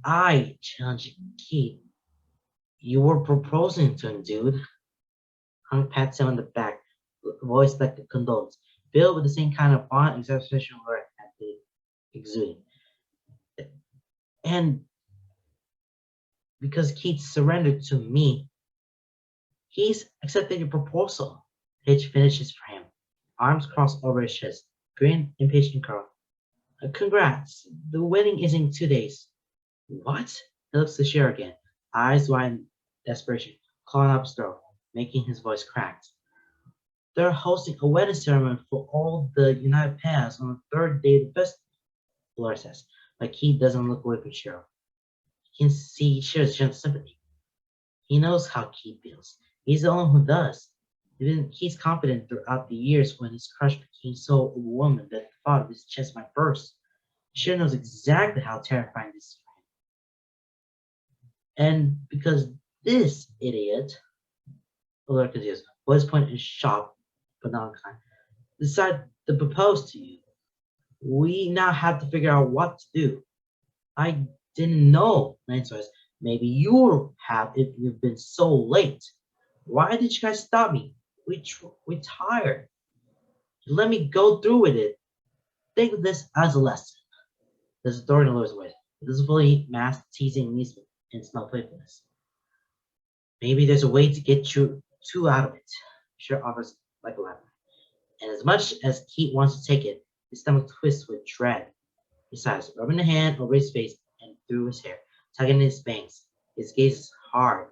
I challenged Keith. You were proposing to him, dude. Hank pats him on the back, voice like a condolence, filled with the same kind of fond exasperation Laura had been exuding. And because Keith surrendered to me, he's accepted your proposal. Hitch finishes for him, arms crossed over his chest, grin impatient curl. Congrats, the wedding is in 2 days. What? He looks to Cher again, eyes wide in desperation, clawing up his throat, making his voice cracked. They're hosting a wedding ceremony for all the United Pairs on the third day of the festival, Laura says, but Keith doesn't look away from Cheryl. He can see Cheryl's gentle sympathy. He knows how Keith feels. He's the only one who does. He's confident throughout the years when his crush became so overwhelming that the thought of his chest might burst. Cheryl knows exactly how terrifying this is. And because this idiot, Laura continues, voice point is sharp but not unkind, decided to propose to you, we now have to figure out what to do. I didn't know, Lance says. Maybe you have if you've been so late. Why did you guys stop me? We tired. Let me go through with it. Take this as a lesson. There's a door in the Lord's way. This is fully masked teasing amusement and smell playfulness. Maybe there's a way to get you two out of it. Sure offers like a laugh. And as much as Keith wants to take it, his stomach twists with dread. He sighs, rubbing a hand over his face and through his hair, tugging his bangs. His gaze is hard,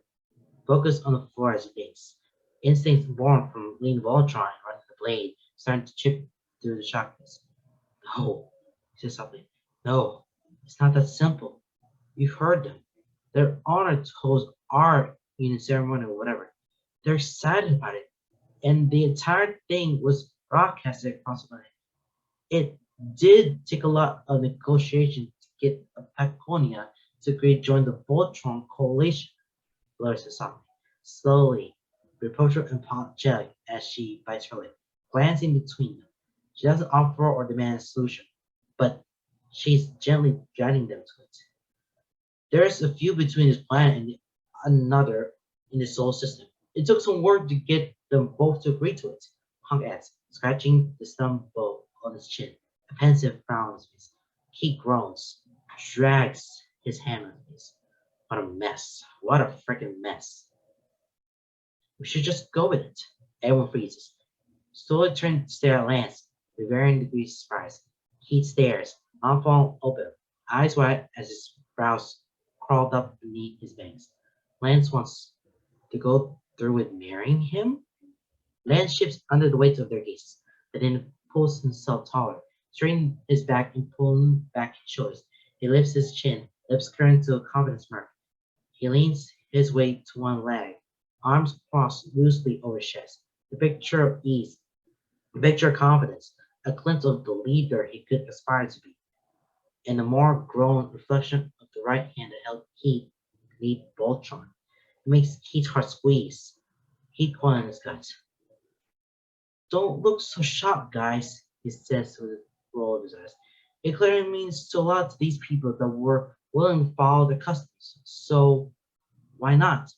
focused on the floor as he thinks. Instincts born from lean Voltron running the blade, starting to chip through the sharpness. No, he says softly. No, it's not that simple. You've heard them. They're honored to host our union ceremony or whatever. They're excited about it. And the entire thing was broadcasted across the planet. It did take a lot of negotiation to get Paconia to agree to join the Voltron coalition, Laura says softly, slowly, reproachful and apologetic as she bites her lip, glancing between them. She doesn't offer or demand a solution, but she's gently guiding them to it. There's a feud between this planet and another in the solar system. It took some work to get them both to agree to it, Hunk adds, scratching the stumble on his chin, a pensive frown on his face. He groans, drags his hand on his face. What a mess. What a freaking mess. We should just go with it. Everyone freezes. Slowly turning to stare at Lance, with varying degrees of surprise. He stares, mouth open, eyes wide as his brows crawled up beneath his bangs. Lance wants to go through with marrying him? Lance shifts under the weight of their gazes, but then pulls himself taller, straightening his back and pulling back his shoulders. He lifts his chin, lips curling to a confident smirk. He leans his weight to one leg, arms crossed loosely over his chest. The picture of ease, a picture of confidence, a glimpse of the leader he could aspire to be, and a more grown reflection of the right hand that held Keith lead Voltron. It makes Keith's heart squeeze. Heat coiled in his guts. Don't look so shocked, guys, he says with a roll of his eyes. It clearly means a lot to these people that were willing to follow their customs. So why not?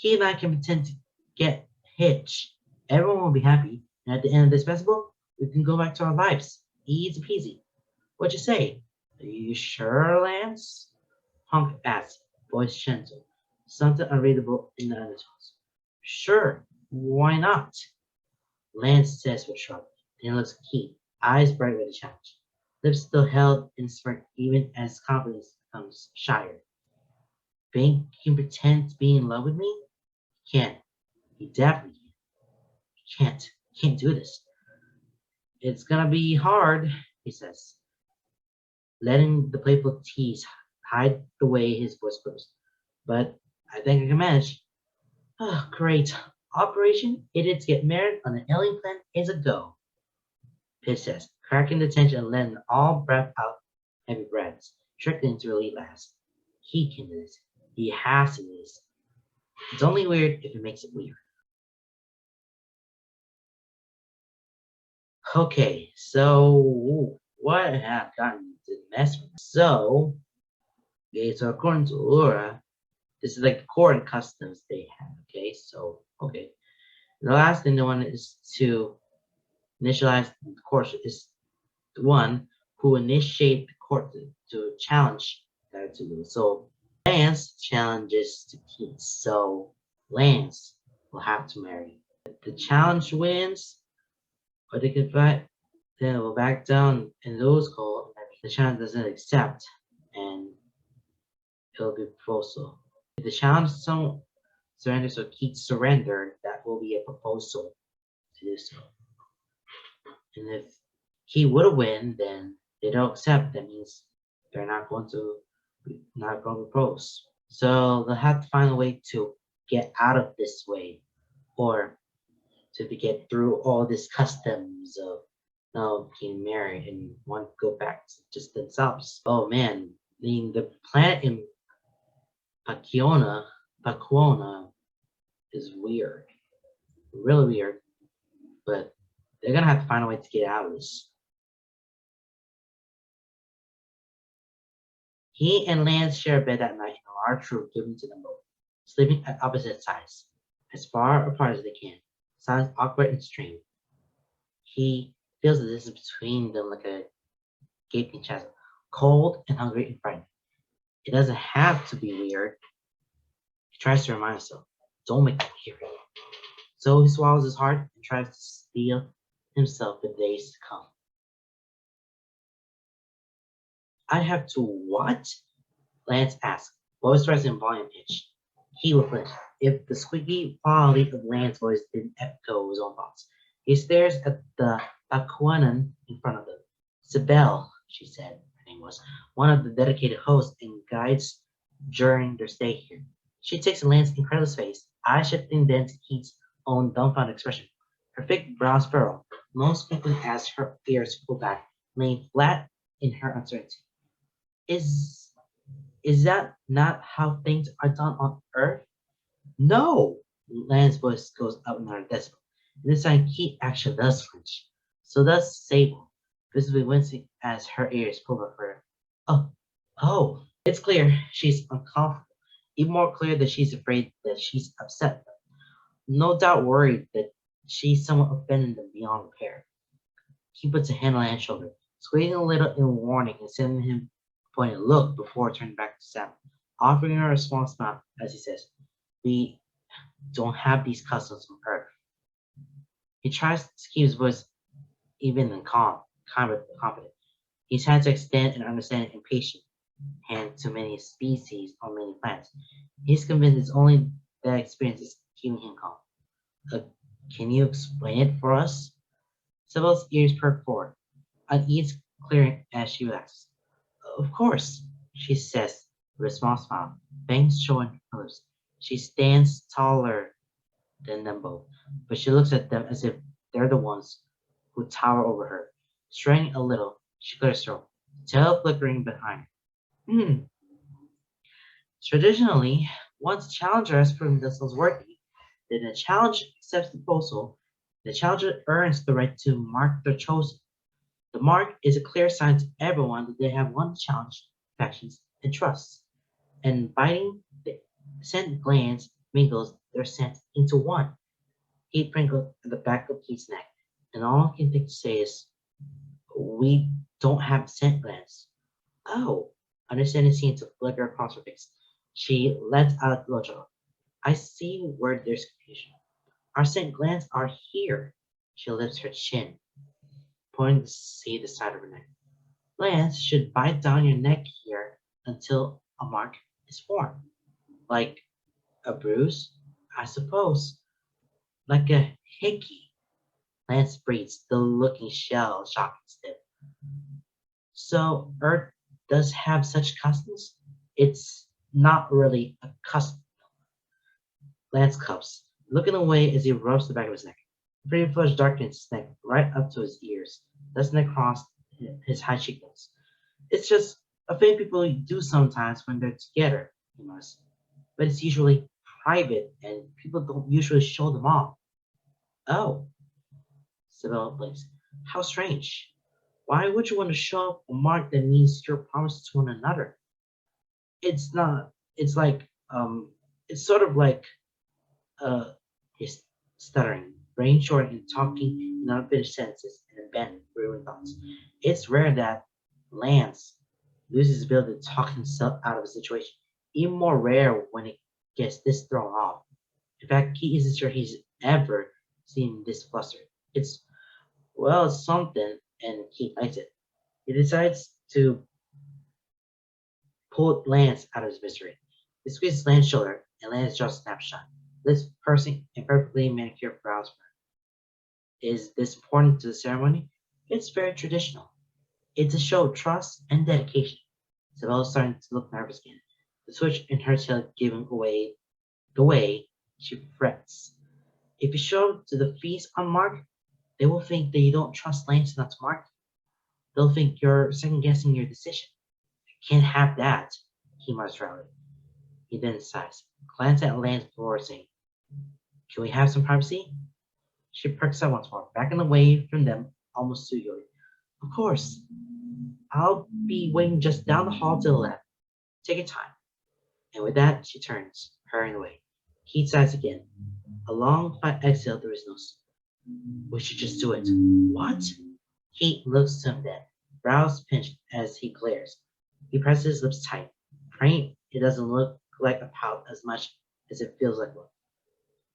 He and I can pretend to get hitched. Everyone will be happy, and at the end of this festival, we can go back to our lives. Easy peasy. What you say? Are you sure, Lance? Honk asked, voice gentle, something unreadable in the undertones. Sure, why not? Lance says with a shrug, then looks keen, eyes bright with a challenge. Lips still held in smirk even as confidence becomes shyer. Think you can pretend to be in love with me? He can't. He definitely can't. He can't. He can't do this. It's gonna be hard, he says, letting the playful tease hide the way his voice grows. But I think I can manage. Oh, great. Operation Idiots Get Married on an Alien Planet is a go, Pitch says, cracking the tension and letting all breath out heavy breaths, trickling to relieve last. He can do this. He has to do this. It's only weird if it makes it weird. Okay, so what have gotten to mess with? So, okay, so according to Laura, this is like the core and customs they have. Okay, so okay. The last thing they want is to initialize the course is the one who initiate the court to challenge that to do. So Lance challenges to Keith. So Lance will have to marry. If the challenge wins, or they could fight, then it will back down and those call. The challenge doesn't accept, and it'll be proposal. If the challenge don't surrender, so Keith surrender, that will be a proposal to do so. And if he would win, then they don't accept. That means they're not going to propose. So they'll have to find a way to get out of this way, or to get through all these customs of now being married and want to go back to just themselves. Oh man, I mean the planet in Pacuona is weird, really weird, but they're gonna have to find a way to get out of this. He and Lance share a bed that night in a large room given to them both, sleeping at opposite sides, as far apart as they can. Sounds awkward and strained. He feels the distance between them like a gaping chasm, cold and hungry and frightened. It doesn't have to be weird. He tries to remind himself, don't make it weird. So he swallows his heart and tries to steel himself for days to come. I have to what? Lance asked, voice rising in volume pitch. He will flinch if the squeaky quality of Lance's voice didn't echo his own thoughts. He stares at the Bakuanan in front of him. Sibel, she said, her name was, one of the dedicated hosts and guides during their stay here. She takes Lance's incredulous face, eyes shifting then to Keith's own dumbfounded expression. Her thick brows furrow, most quickly as her ears pull back, laying flat in her uncertainty. Is is that not how things are done on Earth? No! Lance's voice goes up another decibel. This time Keith actually does flinch. So does Sable, visibly wincing as her ears pull up her. Oh, oh. It's clear she's uncomfortable. Even more clear that she's afraid that she's upset them. No doubt worried that she's somewhat offended them beyond repair. He puts a hand on Lance's shoulder, squeezing a little in warning and sending him a pointed look before turning back to Sam, offering her a small smile as he says, we don't have these customs on Earth. He tries to keep his voice even and confident. He's had to extend an understanding and patient hand to many species on many planets. He's convinced it's only that experience is keeping him calm. Uh, can you explain it for us? Sybil's ears perk forward, unease clearing as she relaxes. Of course, she says with a small smile, bangs showing her lips. She stands taller than them both, but she looks at them as if they're the ones who tower over her. Straining a little, she clears her throat, tail flickering behind her. Hmm. Traditionally, once the challenger has proven themselves worthy, then the challenge accepts the proposal. The challenger earns the right to mark their chosen. The mark is a clear sign to everyone that they have won the challenge, factions, and trusts. And biting the scent glance mingles their scent into one. Heat sprinkled at the back of Keith's neck, and all he can think to say is, "We don't have scent glands." Oh, understanding seemed to flicker across her face. She let out a blowjob. I see where there's confusion. Our scent glands are here. She lifts her chin, pointing to see the side of her neck. Glands should bite down your neck here until a mark is formed. Like a bruise, I suppose. Like a hickey. Lance breathes, still looking shell shocked and stiff. So Earth does have such customs? It's not really a custom. Lance cups, looking away as he rubs the back of his neck. The pretty flush darkens his neck right up to his ears, dusting across his high cheekbones. It's just a thing people do sometimes when they're together, he must. But it's usually private and people don't usually show them off. Oh, Sibella blinks. How strange. Why would you want to show up a mark that means you're promised to one another? It's not, it's like, it's sort of like, he's stuttering, brain short and talking in unfinished sentences and abandoned, ruined thoughts. It's rare that Lance loses his ability to talk himself out of a situation. Even more rare when it gets this thrown off. In fact, he isn't sure he's ever seen this flustered. It's, well, it's something, and he likes it. He decides to pull Lance out of his misery. He squeezes Lance's shoulder, and Lance's jaw snaps shut. Lips pursing and perfectly manicured brows. Is this important to the ceremony? It's very traditional. It's a show of trust and dedication. Sabella's starting to look nervous again. The switch in her tail giving away the way she frets. If you show up to the feast unmarked, they will think that you don't trust Lance enough to mark you. They'll think you're second guessing your decision. Can't have that, he must rally. He then sighs, glanced at Lance before saying, "Can we have some privacy?" She perks up once more, backing away from them almost too eagerly. "Of course. I'll be waiting just down the hall to the left. Take your time." And with that, she turns, hurrying away. Keith sighs again. A long, flat exhale through his nose. "We should just do it." "What?" Keith looks to him then, brows pinched as he glares. He presses his lips tight, praying it doesn't look like a pout as much as it feels like one.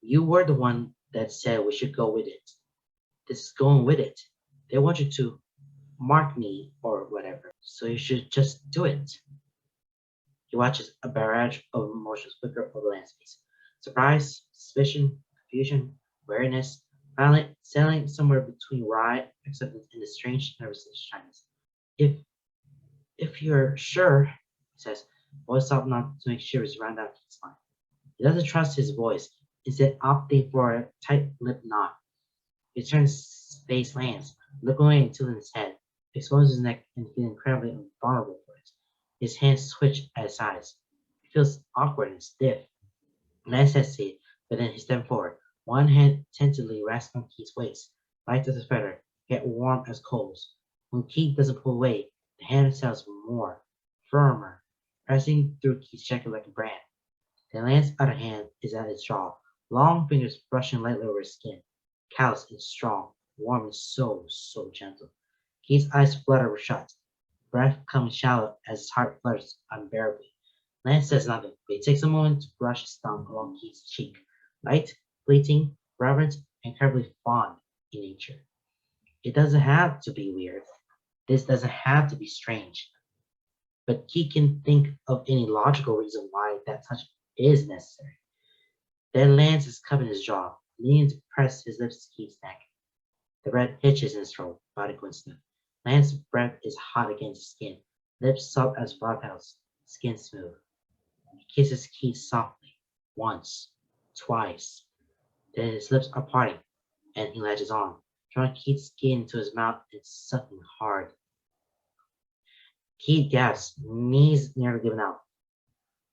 "You were the one that said we should go with it. This is going with it. They want you to mark me or whatever, so you should just do it." He watches a barrage of emotions flicker over Lance's face. Surprise, suspicion, confusion, wariness, finally settling somewhere between wry acceptance and the strange nervousness shyness. If if you're sure, he says, voice up not to make shivers run down his spine. He doesn't trust his voice, instead opting for a tight lip nod. He turns face Lance, looking away and tilting his head, exposes his neck and feeling incredibly vulnerable for it. His hands twitch at his sides. He feels awkward and stiff. Lance hesitates, but then he steps forward, one hand tentatively resting on Keith's waist, light as a feather, yet warm as coals. When Keith doesn't pull away, the hand settles more, firmer, pressing through Keith's jacket like a brand. Then Lance's other hand is at his jaw, long fingers brushing lightly over his skin, callous and strong, warm and so gentle. Keith's eyes flutter shut, breath coming shallow as his heart flutters unbearably. Lance says nothing, but he takes a moment to brush his thumb along Keith's cheek, light, fleeting, reverent, and incredibly fond in nature. It doesn't have to be weird. This doesn't have to be strange. But Keith can think of any logical reason why that touch is necessary. Then Lance is cupping his jaw, leaning to press his lips to Keith's neck. The red hitches in his throat, body coincident. Lance's breath is hot against his skin, lips soft as flower petals, skin smooth. He kisses Keith softly, once, twice. Then his lips are parting, and he latches on, drawing Keith's skin to his mouth and sucking hard. Keith gasps, knees nearly giving out.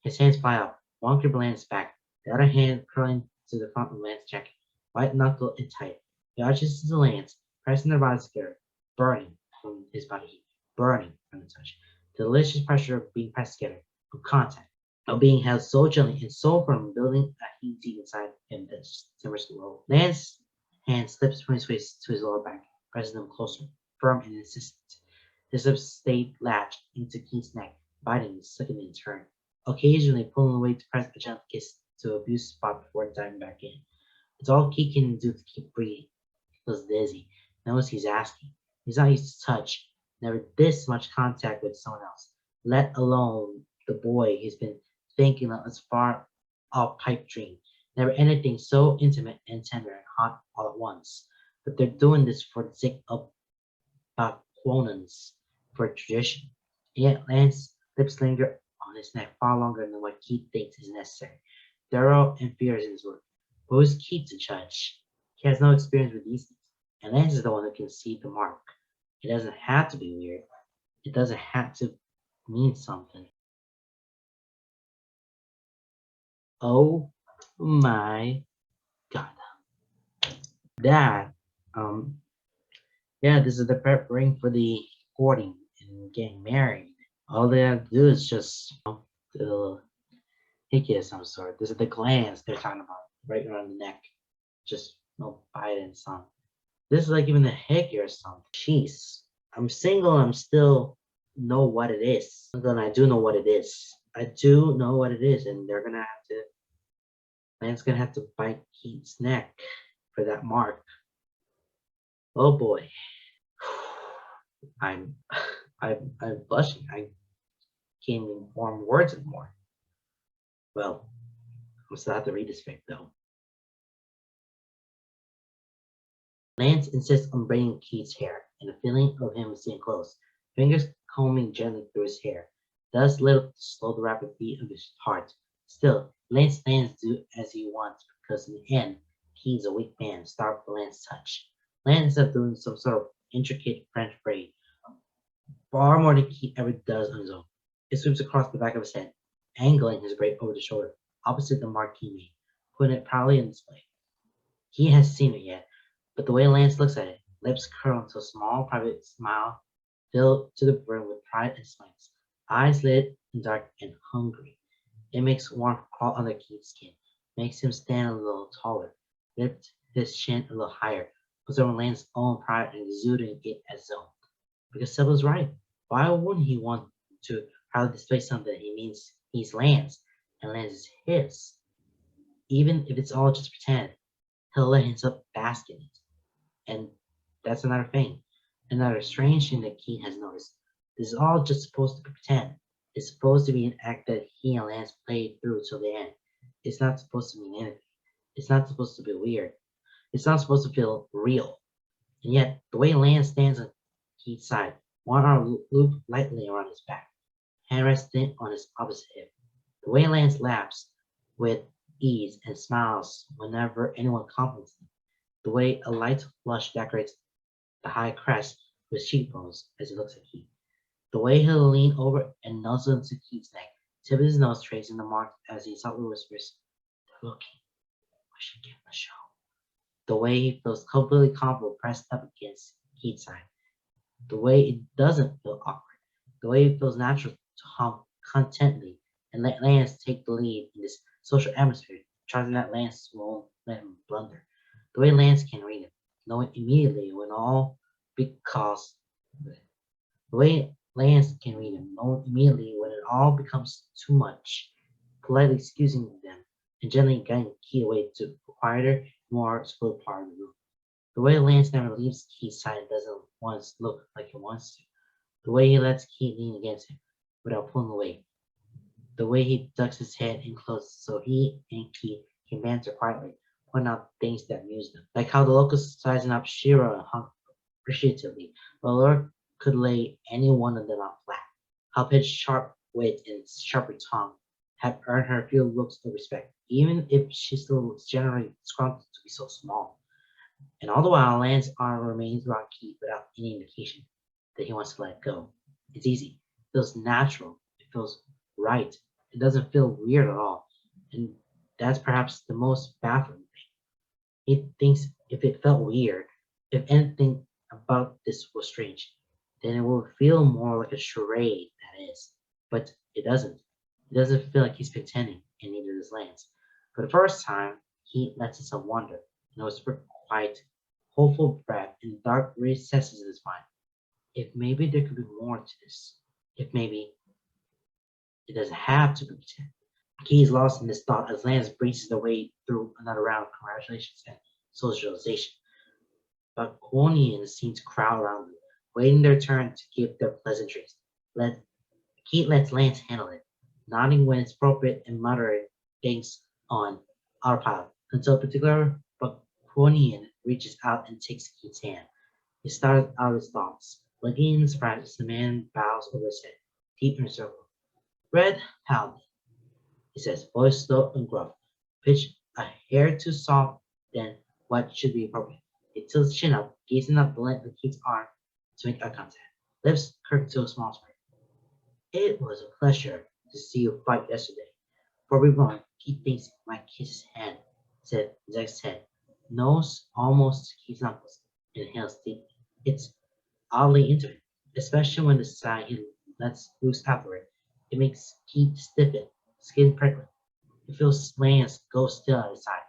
His hands fly up, one gripping Lance's back, the other hand curling to the front of Lance's jacket, white knuckled and tight. He arches to Lance, pressing their bodies together, burning from his body heat, burning from the touch. The delicious pressure of being pressed together, of contact, of being held so gently and so firm, building a heat deep inside him that simmers low. Lance's hand slips from his face to his lower back, pressing them closer, firm and insistent. His lips stayed latched into Keith's neck, biting and sucking in turn, occasionally pulling away to press a gentle kiss to a abused spot before diving back in. It's all Keith can do to keep breathing. He feels dizzy, knows he's asking. He's not used to touch, never this much contact with someone else, let alone the boy he's been thinking of as far off pipe dream. Never anything so intimate and tender and hot all at once. But they're doing this for the sake of Baquonans, for tradition. And yet Lance's lips linger on his neck far longer than what Keith thinks is necessary. Thorough and fierce in his work. But who's Keith to judge? He has no experience with these things. And Lance is the one who can see the mark. It doesn't have to be weird. It doesn't have to mean something. Oh my god. That, um, yeah, this is the prep ring for the courting and getting married. All they have to do is just, the hickey of some sort. This is the glands they're talking about, right around the neck. Just no bite and some. This is like even the hickey or something. Jeez. I'm single, I'm still know what it is. And I do know what it is. I do know what it is, and they're gonna have to Lan's gonna have to bite Keith's neck for that mark. Oh boy. I'm I'm blushing. I can't even form words anymore. Well, I'm still have to read this fic though. Lance insists on braiding Keith's hair, and the feeling of him staying close, fingers combing gently through his hair, does little to slow the rapid beat of his heart. Still, Lance plans to do as he wants because in the end, Keith's a weak man, starved for Lance's touch. Lance ends up doing some sort of intricate French braid, far more than Keith ever does on his own. It sweeps across the back of his head, angling his braid over the shoulder, opposite the mark he made, putting it proudly on display. He hasn't seen it yet, but the way Lance looks at it, lips curl into a small private smile filled to the brim with pride and smiles, eyes lit and dark and hungry. It makes warmth crawl under Keith's skin, makes him stand a little taller, lift his chin a little higher, absorbing Lance's own pride and exuding it as his own. Because Sybil's right. Why wouldn't he want to proudly display something that he means he's Lance and Lance is his? Even if it's all just pretend, he'll let himself bask in it. And that's another thing. Another strange thing that Keith has noticed. This is all just supposed to be pretend. It's supposed to be an act that he and Lance played through till the end. It's not supposed to mean anything. It's not supposed to be weird. It's not supposed to feel real. And yet, the way Lance stands on Keith's side, one arm looped lightly around his back, hand resting on his opposite hip. The way Lance laughs with ease and smiles whenever anyone compliments him. The way a light flush decorates the high crest of his cheekbones as he looks at Keith. The way he'll lean over and nuzzle into Keith's neck, tip his nose tracing the mark as he softly whispers, "They're looking. We should give them a show." The way he feels completely comfortable pressed up against Keith's side. The way it doesn't feel awkward. The way it feels natural to hum contentedly and let Lance take the lead in this social atmosphere, trusting that Lance won't let him blunder. The way Lance can read him, knowing immediately when all because the way Lance can read him, knowing immediately when it all becomes too much, politely excusing them and gently guiding Keith away to a quieter, more secluded part of the room. The way Lance never leaves Keith's side and doesn't once look like he wants to. The way he lets Keith lean against him without pulling away. The way he ducks his head in close so he and Keith can banter quietly, point out things that amuse them. Like how the locals sizing up Shira and hung appreciatively, while Lord could lay any one of them out flat. How Pitch's sharp wit and sharper tongue had earned her a few looks of respect, even if she still looks generally scrumptious to be so small. And all the while, Lance's arm remains around Keith without any indication that he wants to let go. It's easy. It feels natural. It feels right. It doesn't feel weird at all. And that's perhaps the most baffling thing. He thinks if it felt weird, if anything about this was strange, then it would feel more like a charade, that is. But it doesn't. It doesn't feel like he's pretending, and neither does Lance. For the first time, he lets himself wonder, and whisper quiet, hopeful breath in the dark recesses of his mind. If maybe there could be more to this. If maybe it doesn't have to be pretend. Key is lost in this thought as Lance breezes their way through another round of congratulations and socialization. But Quonians seem to crowd around them, waiting their turn to give their pleasantries. Let Keith lets Lance handle it, nodding when it's appropriate and muttering things on autopilot until a particular Baconian reaches out and takes Keith's hand. He starts out his thoughts, looking in surprise as the man bows over his head, deep in a circle. Red Paladin, he says, voice slow and gruff, pitch a hair too soft than what should be appropriate. He tilts his chin up, gazing up the length of Keith's arm to make eye contact. Lips curved to a smile. It was a pleasure to see you fight yesterday. Before we run, Keith thinks he might kiss his hand, said Zek's head, nose almost to Keith's knuckles, and inhales deeply. It's oddly intimate, especially when the sigh he lets loose afterward. It makes Keith stiffen, skin prickling. He feels Lance go still at his side,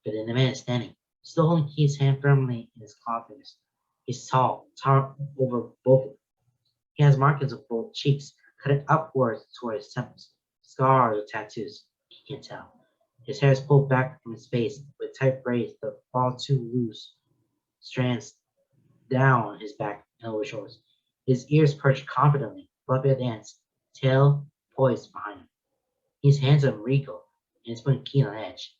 but then the man is standing, still holding Keith's hand firmly in his claw fingers. He's tall, towering over both of them. He has markings on both cheeks, cutting upwards toward his temples, scars or tattoos. He can't tell. His hair is pulled back from his face with tight braids that fall too loose, strands down his back and over his shoulders. His ears perched confidently, fluffy at the ends, tail poised behind him. His hands are regal, and his putting keen on edge.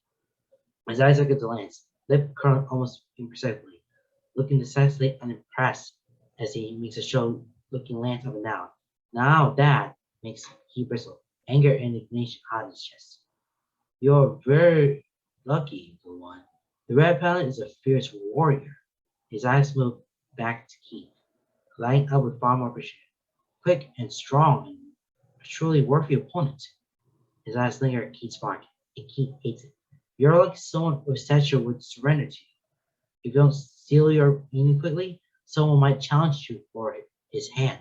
His eyes look at the Lance, lip curling almost imperceptibly, looking decisively unimpressed as he makes a show looking Lance up and down. Now that makes he bristle, anger and indignation hot in his chest. You're very lucky, little one. The Red Paladin is a fierce warrior. His eyes move back to Keith, lighting up with far more precision. Quick and strong, and a truly worthy opponent. His eyes linger at Keith's mark, and Keith hates it. You're like someone of stature would surrender to you. If you don't seal your meaning quickly, someone might challenge you for his hand.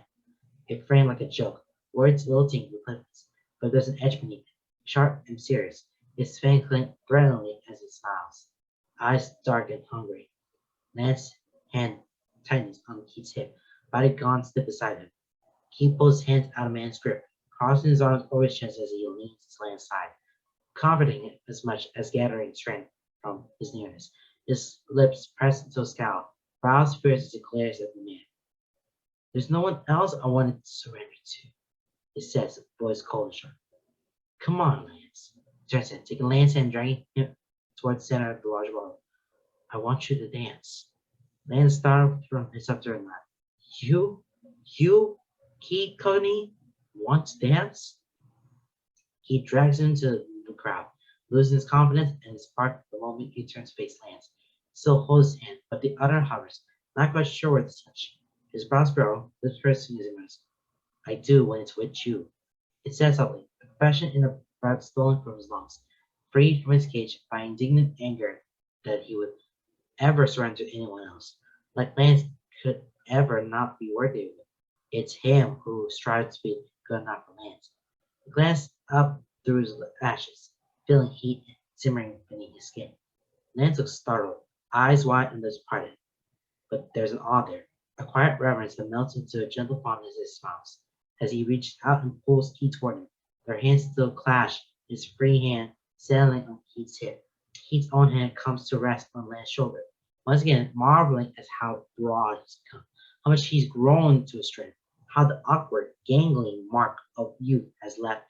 It framed like a joke, words lilting with playfulness, but there's an edge beneath it, sharp and serious. His fangs glint threateningly as he smiles, eyes dark and hungry. Lance's hand tightens on Keith's hip, body gone stiff beside him. Keith pulls his hands out of man's grip, crossing his arms over his chest as he leans to Lance's side, comforting it as much as gathering strength from his nearness. His lips pressed into a scowl, brows fierce as he glares at the man. There's no one else I wanted to surrender to, he says, voice cold and sharp. Come on, Lance. Jetson, taking Lance and dragging him towards the center of the large ballroom. I want you to dance. Lance started from his subterranean and laughed. You, Keith Coney, want to dance? He drags him into the crowd, losing his confidence and his spark the moment he turns to face Lance. He still holds his hand, but the other hovers, not quite sure where to touch. His brows furrow, lips pursing his ears. I do when it's with you. It says something, a confession in a breath stolen from his lungs, freed from his cage by indignant anger that he would ever surrender to anyone else. Like Lance could ever not be worthy of it. It's him who strives to be good enough for Lance. He glanced up through his lashes, feeling heat simmering beneath his skin. Lance looks startled, eyes wide and lips parted. But there's an awe there, a quiet reverence that melts into a gentle fondness as he smiles. As he reaches out and pulls Keith toward him, their hands still clash, his free hand settling on Keith's hip. Keith's own hand comes to rest on Lance's shoulder, once again marveling at how broad he's become, how much he's grown to a strength, how the awkward, gangling mark of youth has left,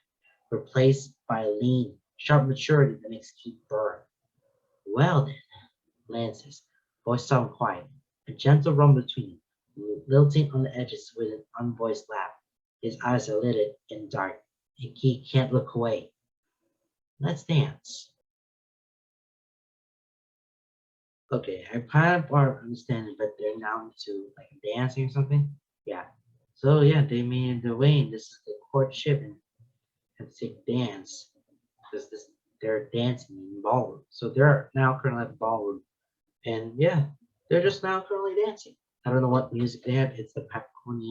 replaced by a lean, sharp maturity that makes Keith burn. Well then, Lance says, voice soft and quiet, a gentle rumble between them, lilting on the edges with an unvoiced laugh. His eyes are lidded and dark, and Keith can't look away. Let's dance. Okay, I kind of are understanding, but they're now into like dancing or something. Yeah. So yeah, they made their way, and this is the courtship and take dance because they're dancing in ballroom. So they're now currently at the ballroom, and yeah, they're just now currently dancing. I don't know what music they have. It's the Peppercorn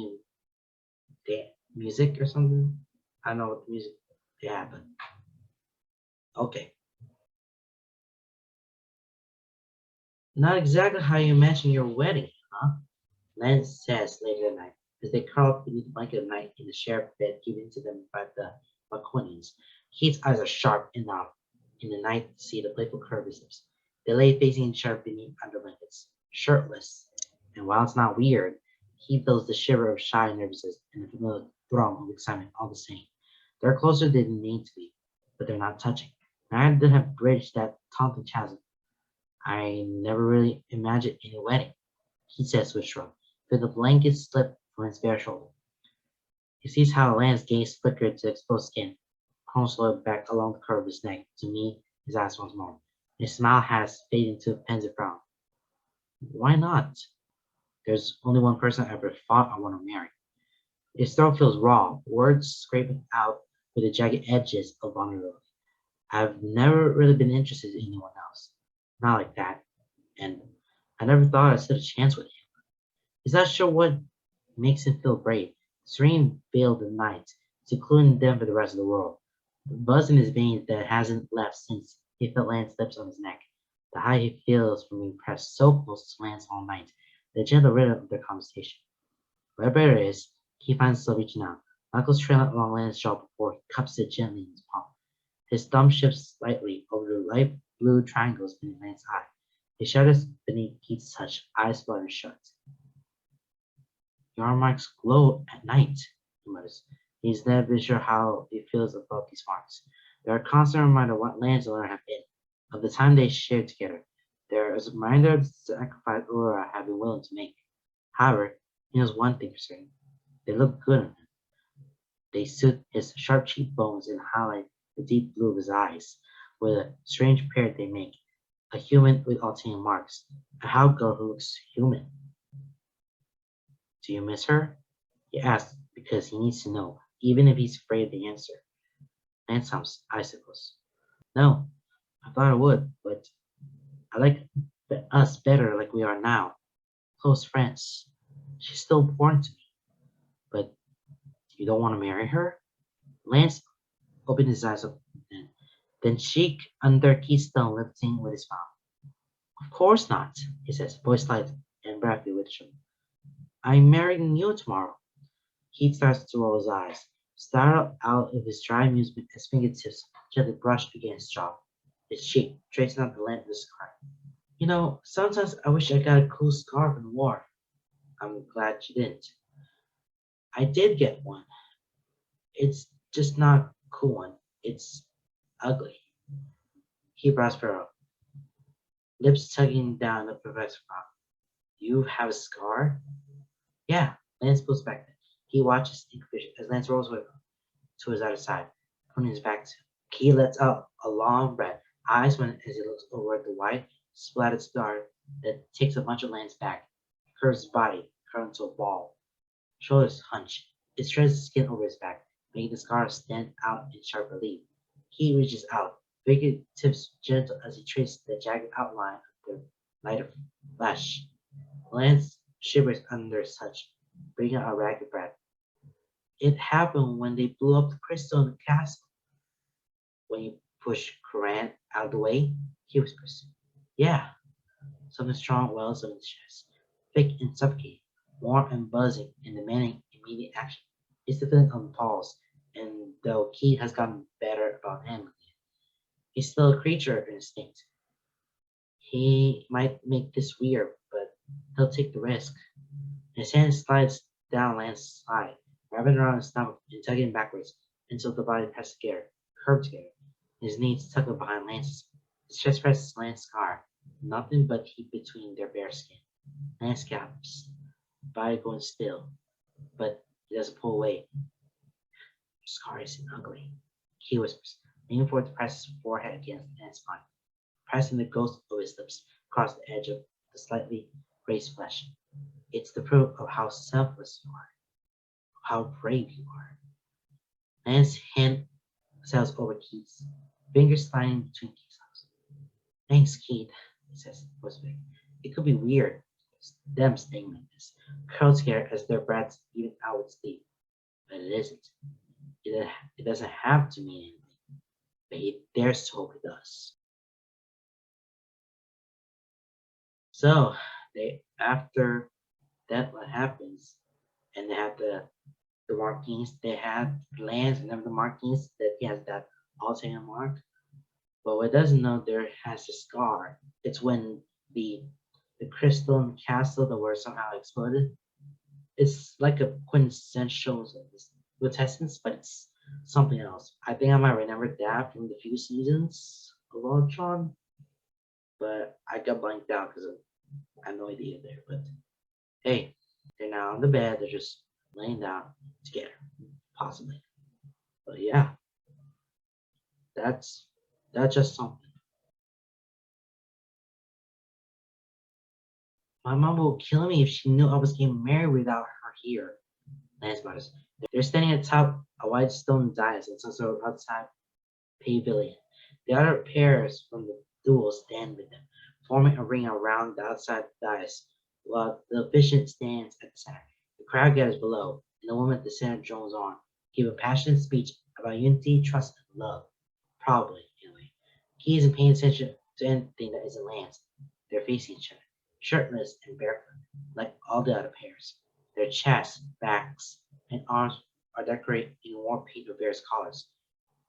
music or something. I don't know what the music Yeah, but okay. Not exactly how you imagine your wedding, huh? Lance says later that night, as they curl up beneath the blanket of night in the shared bed given to them by the Macquanians. Keith's eyes are sharp enough in the night to see the playful curve of his lips. They lay facing each other beneath under blankets, shirtless. And while it's not weird, he feels the shiver of shy nervousness and the familiar thrum of excitement all the same. They're closer than they need to be, but they're not touching. Neither of them have bridged that taunting chasm. I never really imagined any wedding, he says with a shrug, for the blanket slipped from his bare shoulder. He sees how Lance's gaze flickered to exposed skin, slowly back along the curve of his neck to meet his eyes once more. His smile has faded into a pensive frown. Why not? There's only one person I ever thought I want to marry. His throat feels raw, words scraping out with the jagged edges of vulnerability. I've never really been interested in anyone else. Not like that. And I never thought I stood a chance with him. He's not sure what makes him feel brave. Serene veiled the night, secluding them from the rest of the world. The buzz in his veins that hasn't left since he felt Lance's lips on his neck. The high he feels from being pressed so close to Lance all night. The gentle rhythm of their conversation. Wherever it is, he finds himself reaching out. Knuckles trailing along Lance's jaw before he cups it gently in his palm. His thumb shifts slightly over the light blue triangles beneath Lance's eye. He shudders beneath Keith's touch, eyes fluttering shut. Your marks glow at night, he mutters. He's never been sure how he feels about these marks. They're a constant reminder of what Lance and Laura have been, of the time they shared together. They're a reminder of the sacrifice Laura have been willing to make. However, he knows one thing for certain. They look good on him. They suit his sharp cheekbones and highlight the deep blue of his eyes. With a strange pair they make. A human with alternating marks. A house girl who looks human. Do you miss her? He asks because he needs to know, even if he's afraid of the answer. Lance hums, icicles. No, I thought I would, but I like us better like we are now. Close friends. She's still important to me, but you don't want to marry her? Lance opened his eyes up then cheek under keystone lifting with his mouth. Of course not, he says, voice light and breathy with him. I'm marrying you tomorrow. He starts to roll his eyes, startled out of his dry amusement as fingertips gently brush against his jaw, his cheek, tracing out the length of his scar. Sometimes I wish I got a cool scar from the war. I'm glad you didn't. I did get one. It's just not a cool one. It's ugly. He brows furrowed, lips tugging down the professor's mouth. You have a scar? Yeah, Lance pulls back. He watches in confusion as Lance rolls away to his other side, putting his back to him. He lets out a long breath, eyes widen as he looks over at the white, splattered scar that takes a bunch of Lance's back, curves his body, curled into a ball. Shoulders hunch. It shreds the skin over his back, making the scar stand out in sharp relief. He reaches out, fingertips gentle as he traces the jagged outline of the lighter flesh. Lance shivers under his touch, bringing out a ragged breath. It happened when they blew up the crystal in the castle. When you push Coran out of the way, he whispers. Yeah, something strong wells up in his chest, thick and suffocating, warm and buzzing and demanding immediate action. It's the feeling of pause, and though Keith has gotten better about handling it, he's still a creature of instinct. He might make this weird, but he'll take the risk. His hand slides down Lance's side, wrapping around his stomach and tugging backwards until the body presses together, curved together. His knees tucked behind Lance's. His chest presses Lance's scar, nothing but heat between their bare skin. Lance gasps, body going still, but he doesn't pull away. Your scar isn't ugly, he whispers, leaning forward to press his forehead against Lance's spine, pressing the ghost of his lips across the edge of the slightly raised flesh. It's the proof of how selfless you are, how brave you are. Lance's hand sails over Keith's, fingers sliding between Keith's arms. Thanks, Keith, he says, whispering. It could be weird, them staying like this, curled together as their breaths even out with sleep, but it isn't. it doesn't have to mean anything, but he dares to hope it does. So they after that what happens, and they have the markings. They have lands and the markings that he has that alternate mark. But what doesn't know there has a scar. It's when the crystal castle that were somehow exploded. It's like a quintessential quintessence, but it's something else. I think I might remember that from the few seasons of Voltron, but I got blanked out because I had no idea there. But hey, they're now on the bed. They're just laying down together, possibly. But yeah, that's that's just something. My mom would kill me if she knew I was getting married without her here. Lance mutters. They're standing atop a white stone dais in some sort of outside pavilion. The other pairs from the duel stand with them, forming a ring around the outside dais, while the officiant stands at the center. The crowd gathers below, and the woman at the center drones on, give a passionate speech about unity, trust, and love. Probably, anyway. He isn't paying attention to anything that isn't Lance. They're facing each other, shirtless and barefoot, like all the other pairs. Their chests, backs, and arms are decorated in war paint of various colors.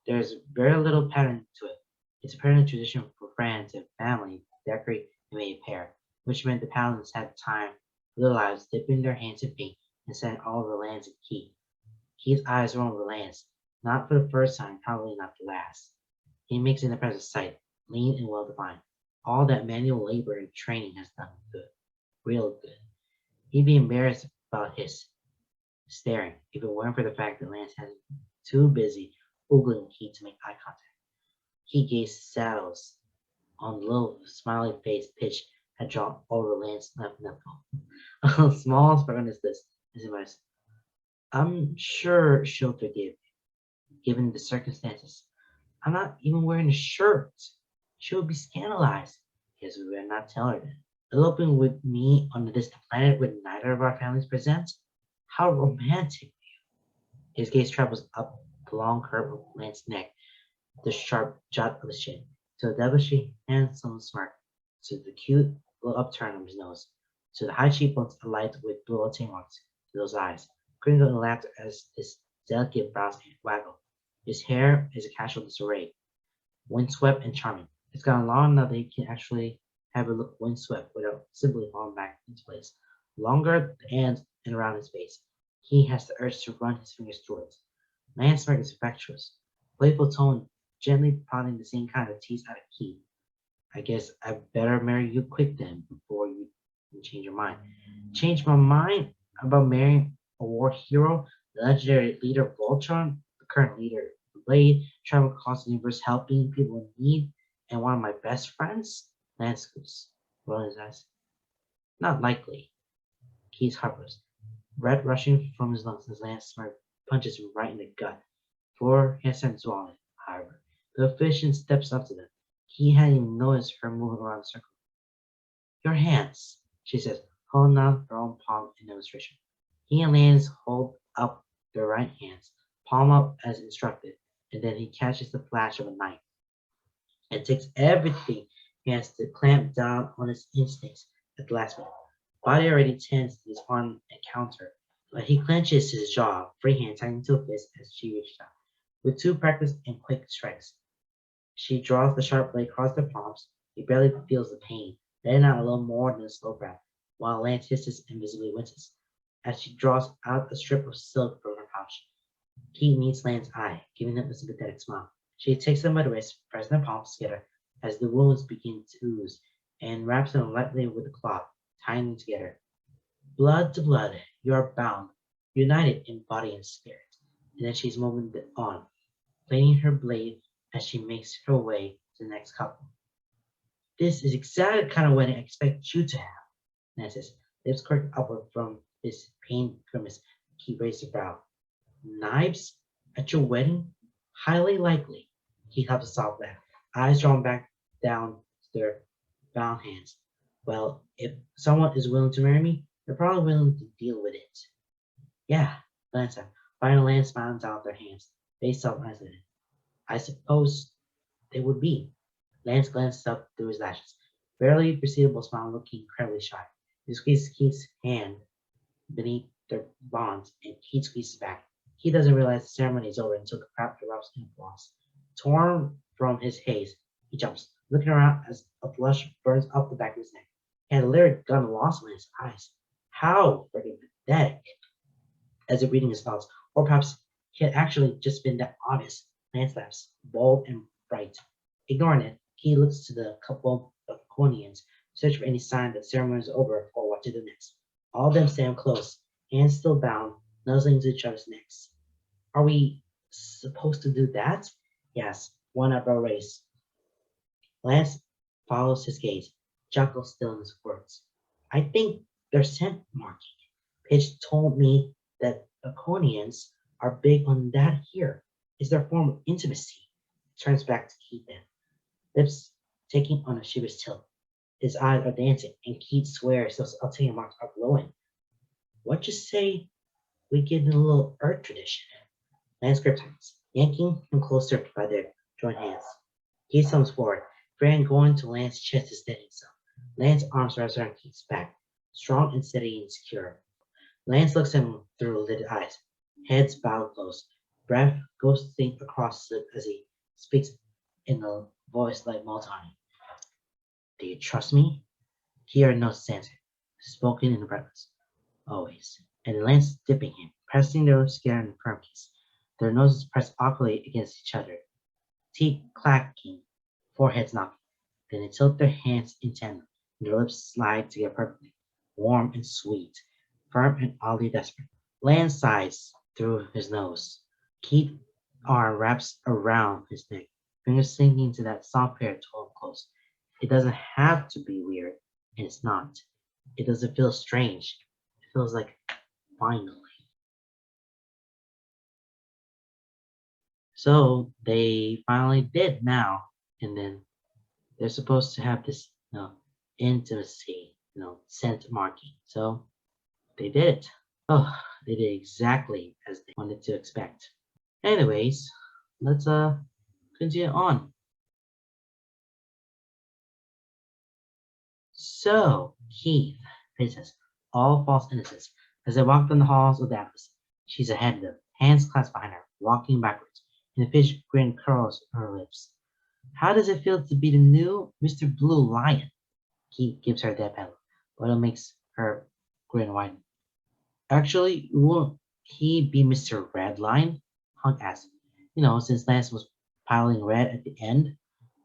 There's very little pattern to it. It's a pattern tradition for friends and family to decorate and make a pair, which meant the paladins had time for their lives dipping their hands in paint and setting all of the lands in key. Key's eyes roam over the lands, not for the first time, probably not the last. He makes an impressive sight, lean and well defined. All that manual labor and training has done good, real good. He'd be embarrassed about his staring if it weren't for the fact that Lance has been too busy ogling Key to make eye contact. He gazed saddles on the little smiley face Pitch had drawn over Lance's left knuckle. A small spark is this, as he mutters. I'm sure she'll forgive me, given the circumstances. I'm not even wearing a shirt. She would be scandalized. Guess we better not tell her then. Eloping with me on a distant planet where neither of our families present? How romantic. His gaze travels up the long curve of Lance's neck, the sharp jut of his chin, to the devilishly handsome smirk, to the cute little upturn of his nose, to the high cheekbones alight with blue marks, to those eyes, crinkling in laughter as his delicate brows waggle. His hair is a casual disarray, windswept and charming. It's gotten long enough that he can actually have it look windswept without simply falling back into place. Longer at the ends and around his face. He has the urge to run his fingers through it. Man's smirk is infectious. Playful tone, gently prodding the same kind of tease out of Key. I guess I better marry you quick then before you change your mind. Change my mind about marrying a war hero, the legendary leader of Voltron, the current leader of the Blade, travel across the universe helping people in need, and one of my best friends? Lance scoots, rolling his eyes. Not likely. Key's heartless. Red rushing from his lungs as Lance smirk punches him right in the gut. Before he has time to swallow it, however, the officiant steps up to them. He hadn't even noticed her moving around the circle. Your hands, she says, holding out her own palm in demonstration. He and Lance hold up their right hands, palm up as instructed, and then he catches the flash of a knife. It takes everything he has to clamp down on his instincts at the last minute. Body already tense in his armed encounter, but he clenches his jaw, free hand tightened into a fist as she reaches out. With two practiced and quick strikes, she draws the sharp blade across their palms. He barely feels the pain, letting out a little more than a slow breath, while Lance hisses and visibly winces. As she draws out a strip of silk from her pouch, he meets Lance's eye, giving him a sympathetic smile. She takes them by the wrist, pressing their palms together as the wounds begin to ooze, and wraps them lightly with a cloth, tying them together. Blood to blood, you are bound, united in body and spirit. And then she's moving on, planing her blade as she makes her way to the next couple. This is exactly the kind of wedding I expect you to have, Nan says, lips quirked upward from his pained grimace. He raised a brow. Knives? At your wedding? Highly likely. He helped a soft laugh, eyes drawn back down to their bound hands. Well, if someone is willing to marry me, they're probably willing to deal with it. Yeah, Lance said, finding Lance smiling down their hands. based on accident. I suppose they would be. Lance glanced up through his lashes, barely perceivable smile, looking incredibly shy. He squeezed Keith's hand beneath their bonds, and Keith squeezes back. He doesn't realize the ceremony is over until the crowd erupts in applause. Torn from his haze, he jumps, looking around as a blush burns up the back of his neck. He had a lyric gun lost in his eyes. How freaking pathetic! As if reading his thoughts, or perhaps he had actually just been that honest. Lance laughs, bold and bright. Ignoring it, he looks to the couple of Conians, search for any sign that the ceremony is over or what to do next. All of them stand close, hands still bound, nuzzling to each other's necks. Are we supposed to do that? Yes, one eyebrow raised. Lance follows his gaze, chuckle still in his words. I think they're scent marking. Pitch told me that Laconians are big on that here. Is their form of intimacy? Turns back to Keith then, lips taking on a sheepish tilt. His eyes are dancing, and Keith swears those ulterior marks are glowing. What you say we get in a little earth tradition? Lance grips hands, yanking him closer by their joined hands. Keith comes forward, Fran going to Lance's chest to steady himself. Lance's arms rest around Keith's back, strong and steady and secure. Lance looks at him through lidded eyes, heads bowed close, breath ghosting across his lips as he speaks in a voice like Multiverse. Do you trust me? Here knows his answer, spoken in the breathless. Always. And Lance dipping him, pressing their lips together in a firm kiss. Their noses pressed awkwardly against each other, teeth clacking, foreheads knocking. Then they tilt their hands in tandem, and their lips slide together perfectly, warm and sweet, firm and oddly desperate. Lance sighs through his nose. Keith's arm wraps around his neck, fingers sinking into that soft hair to hold him close. It doesn't have to be weird, and it's not. It doesn't feel strange. It feels like finally. So they finally did now, and then they're supposed to have this, intimacy, scent marking. So they did it. Oh, they did exactly as they wanted to expect. Anyways, let's continue on. So Keith, princess, all false innocence, as they walked down the halls of Dallas. She's ahead of them, hands clasped behind her, walking backwards, and a fish grin curls her lips. How does it feel to be the new Mr. Blue Lion? Keith gives her that pedal, but it makes her grin widen. Actually, won't he be Mr. Red Lion? Hunk asked. Since Lance was piling red at the end,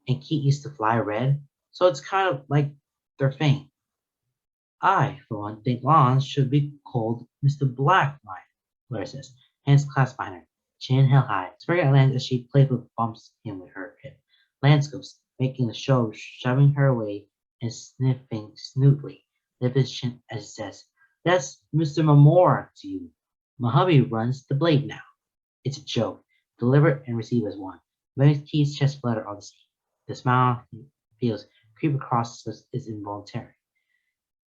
and Keith used to fly red, so it's kind of like their thing. I, for one, think Lance should be called Mr. Black Lion, Blair says, hands clasped behind her, chin held high, spurring at Lance as she playfully bumps him with her hip. Lance goes, making a show of shoving her away and sniffing snootly, lifting his chin as he says, That's Mr. Mamora to you. My hubby runs the blade now. It's a joke, delivered and received as one. Mary's Keith's chest flutter all the same. The smile he feels creep across is involuntary.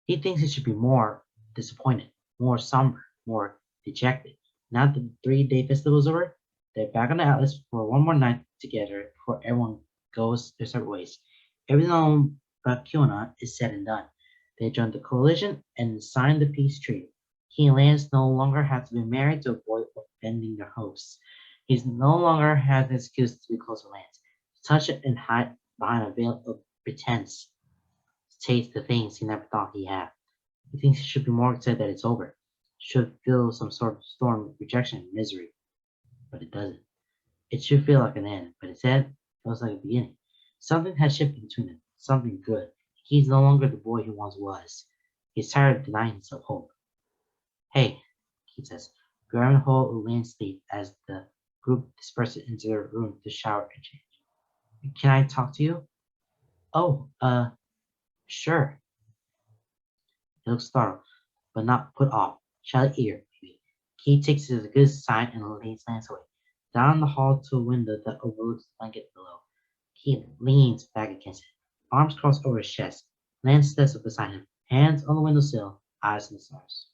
He thinks he should be more disappointed, more somber, more dejected. Now that the 3-day festival is over, they're back on the Atlas for one more night together before everyone goes their separate ways. Everything on Bakuna is said and done. They joined the coalition and signed the peace treaty. He and Lance no longer have to be married to avoid offending their hosts. He no longer has an excuse to be close to Lance, to touch it and hide behind a veil of pretense, to taste the things he never thought he had. He thinks he should be more excited that it's over, should feel some sort of storm of rejection and misery, but it doesn't. It should feel like an end, but instead, it feels like a beginning. Something has shifted between them, something good. He's no longer the boy he once was. He's tired of denying himself hope. Hey, he says, grabbing hold of Lane's sleeve as the group disperses into their room to shower and change. Can I talk to you? Oh, sure. He looks startled, but not put off. Shy ear, maybe. He takes it as a good sign and leads Lance away. Down the hall to a window that overlooks the blanket below. He leans back against it, arms crossed over his chest. Lance steps up beside him, hands on the windowsill, eyes on the stars.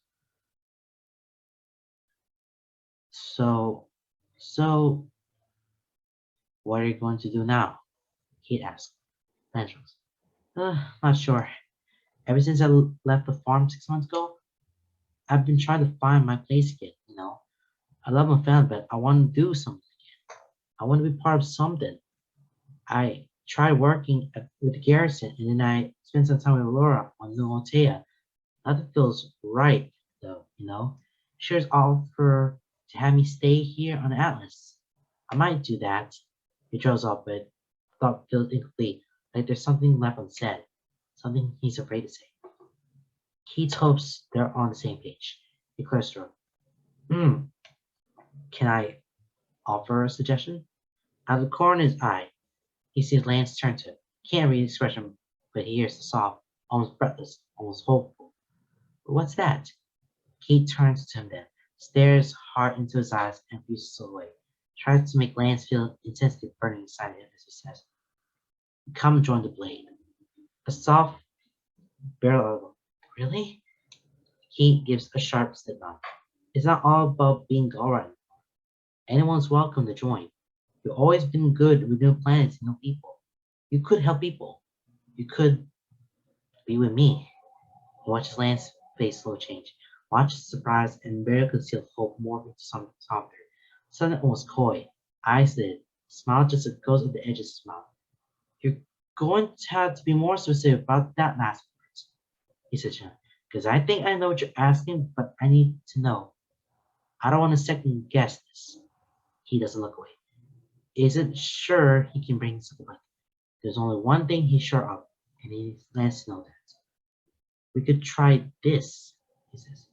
So, so What are you going to do now? Kate asked. Lance rose. Not sure. Ever since I left the farm 6 months ago, I've been trying to find my place again. I love my family, but I want to do something. I want to be part of something. I tried working with the garrison, and then I spent some time with Laura on New Altea. Nothing feels right, though. Shares offer to have me stay here on the Atlas. I might do that. He draws off, but thought feels incomplete, like there's something left unsaid, something he's afraid to say. Keats hopes they're on the same page. He clears throat. Hmm, can I offer a suggestion? Out of the corner of his eye, he sees Lance turn to him. Can't read the expression, but he hears the soft, almost breathless, almost hopeful. But what's that? Kate turns to him then, stares hard into his eyes, and refuses to look away. Tries to make Lance feel intensity burning inside him as he says, come join the blade. A soft barrel of really? Kate gives a sharp slip nod. It's not all about being alright. Anyone's welcome to join. You've always been good with new planets and new people. You could help people. You could be with me. He watches Lance's face slow change. Watches surprise and barely concealed hope morph into something softer. Something almost coy. Eyes lit. Smile just goes at the edge of his mouth. You're going to have to be more specific about that last part, he said, because I think I know what you're asking, but I need to know. I don't want to second guess this. He doesn't look away. Isn't sure he can bring something like it. There's only one thing he's sure of, and he lets to know that. We could try this, he says.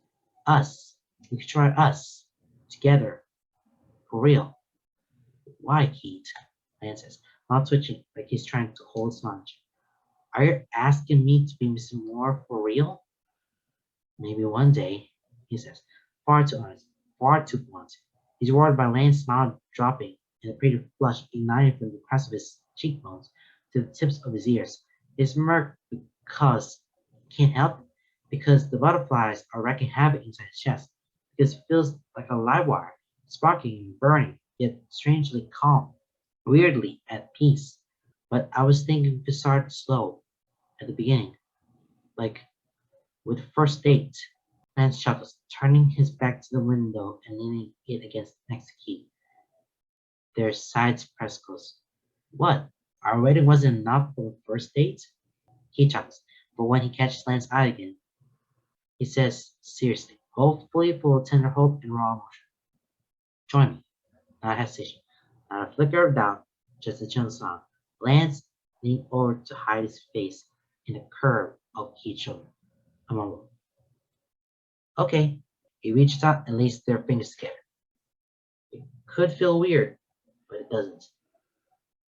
Us. We could try us. Together. For real. Why, Keith? Lance says, not twitching, like he's trying to hold his lunch. Are you asking me to be missing more for real? Maybe one day, he says, far too honest, far too blunt. He's worried by Lance's smile dropping and the pretty flush igniting from the crest of his cheekbones to the tips of his ears. His smirk because he can't help it, because the butterflies are wreaking havoc inside his chest, because it feels like a live wire, sparking and burning, yet strangely calm, weirdly at peace. But I was thinking we could start slow at the beginning, like with the first date. Lance chuckles, turning his back to the window and leaning it against next to Keith. Their sides pressed close. What? Our wedding wasn't enough for the first date? He chuckles, but when he catches Lance's eye again, he says seriously, hopefully full of tender hope and raw emotion. Join me. Not hesitation, not a flicker of doubt, just a gentle smile. Lance leaned over to hide his face in the curve of Keith's shoulder. A mumble. Okay. He reaches out and lays their fingers together. It could feel weird, but it doesn't.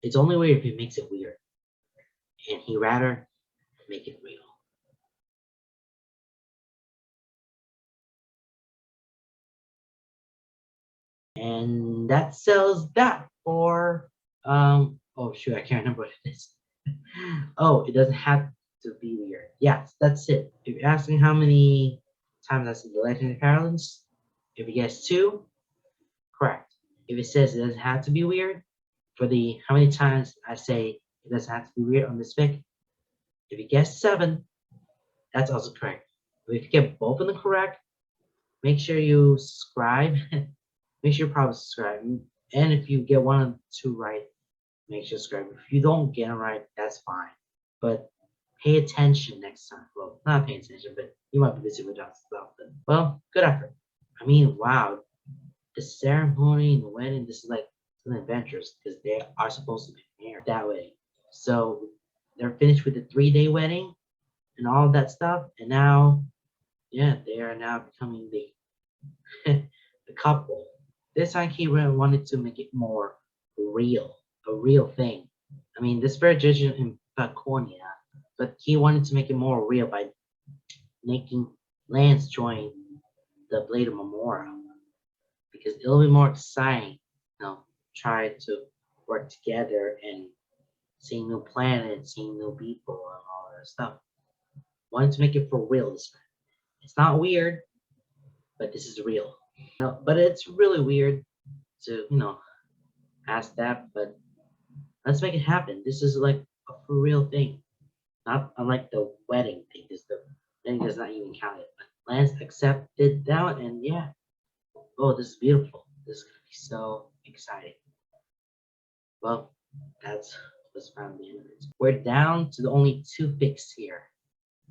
It's only weird if he makes it weird. And he rather make it real. And that sells that for oh shoot, I can't remember what it is. Oh, it doesn't have to be weird. Yes, that's it. If you're asking how many times I said the Legend of Carolins, if you guess two, correct. If it says it doesn't have to be weird, for the how many times I say it doesn't have to be weird on this pick, if you guess seven, that's also correct. But if you get both of them correct, make sure you subscribe. Make sure you probably subscribe. And if you get one of the two right, make sure you subscribe. If you don't get it right, that's fine. But pay attention next time. Well, not paying attention, but you might be busy with other stuff. Well, good effort. I mean, wow. The ceremony and the wedding, this is like an adventurous because they are supposed to be married that way. So they're finished with the 3-day wedding and all of that stuff. And now, yeah, they are now becoming the the couple. This time he really wanted to make it more real, a real thing. I mean, this very judging in Falconia, but he wanted to make it more real by making Lance join the Blade of Memorial because it'll be more exciting, try to work together and seeing new planets, seeing new people, and all that stuff. Wanted to make it for real this time. It's not weird, but this is real. But it's really weird to, ask that, but Let's make it happen. This is like a for real thing. Not unlike the wedding thing. This the thing does not even count it. But Lance accepted that one, and yeah. Oh, this is beautiful. This is gonna be so exciting. Well, that's what's found the end of it. We're down to the only two picks here.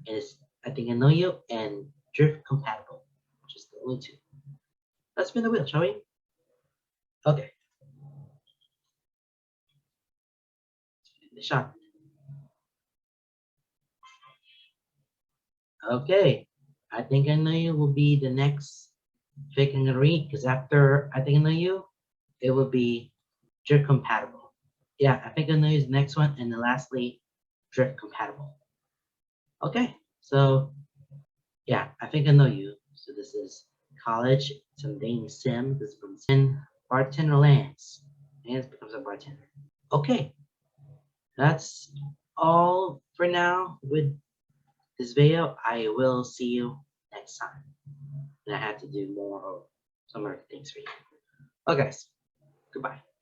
It is I think I know you and drift compatible. Just the only two. Let's spin the wheel, shall we? Okay. Spin the shot. Okay. I think I know you will be the next pick I'm gonna read because after I think I know you, it will be drift compatible. Yeah, I think I know you is the next one, and then lastly, drift compatible. Okay, so yeah, I think I know you. So this is college, some dating sim. This is from Sin Bartender Lance. Lance becomes a bartender. Okay, that's all for now with this video. I will see you next time. And I have to do more of some other things for you. Okay, guys.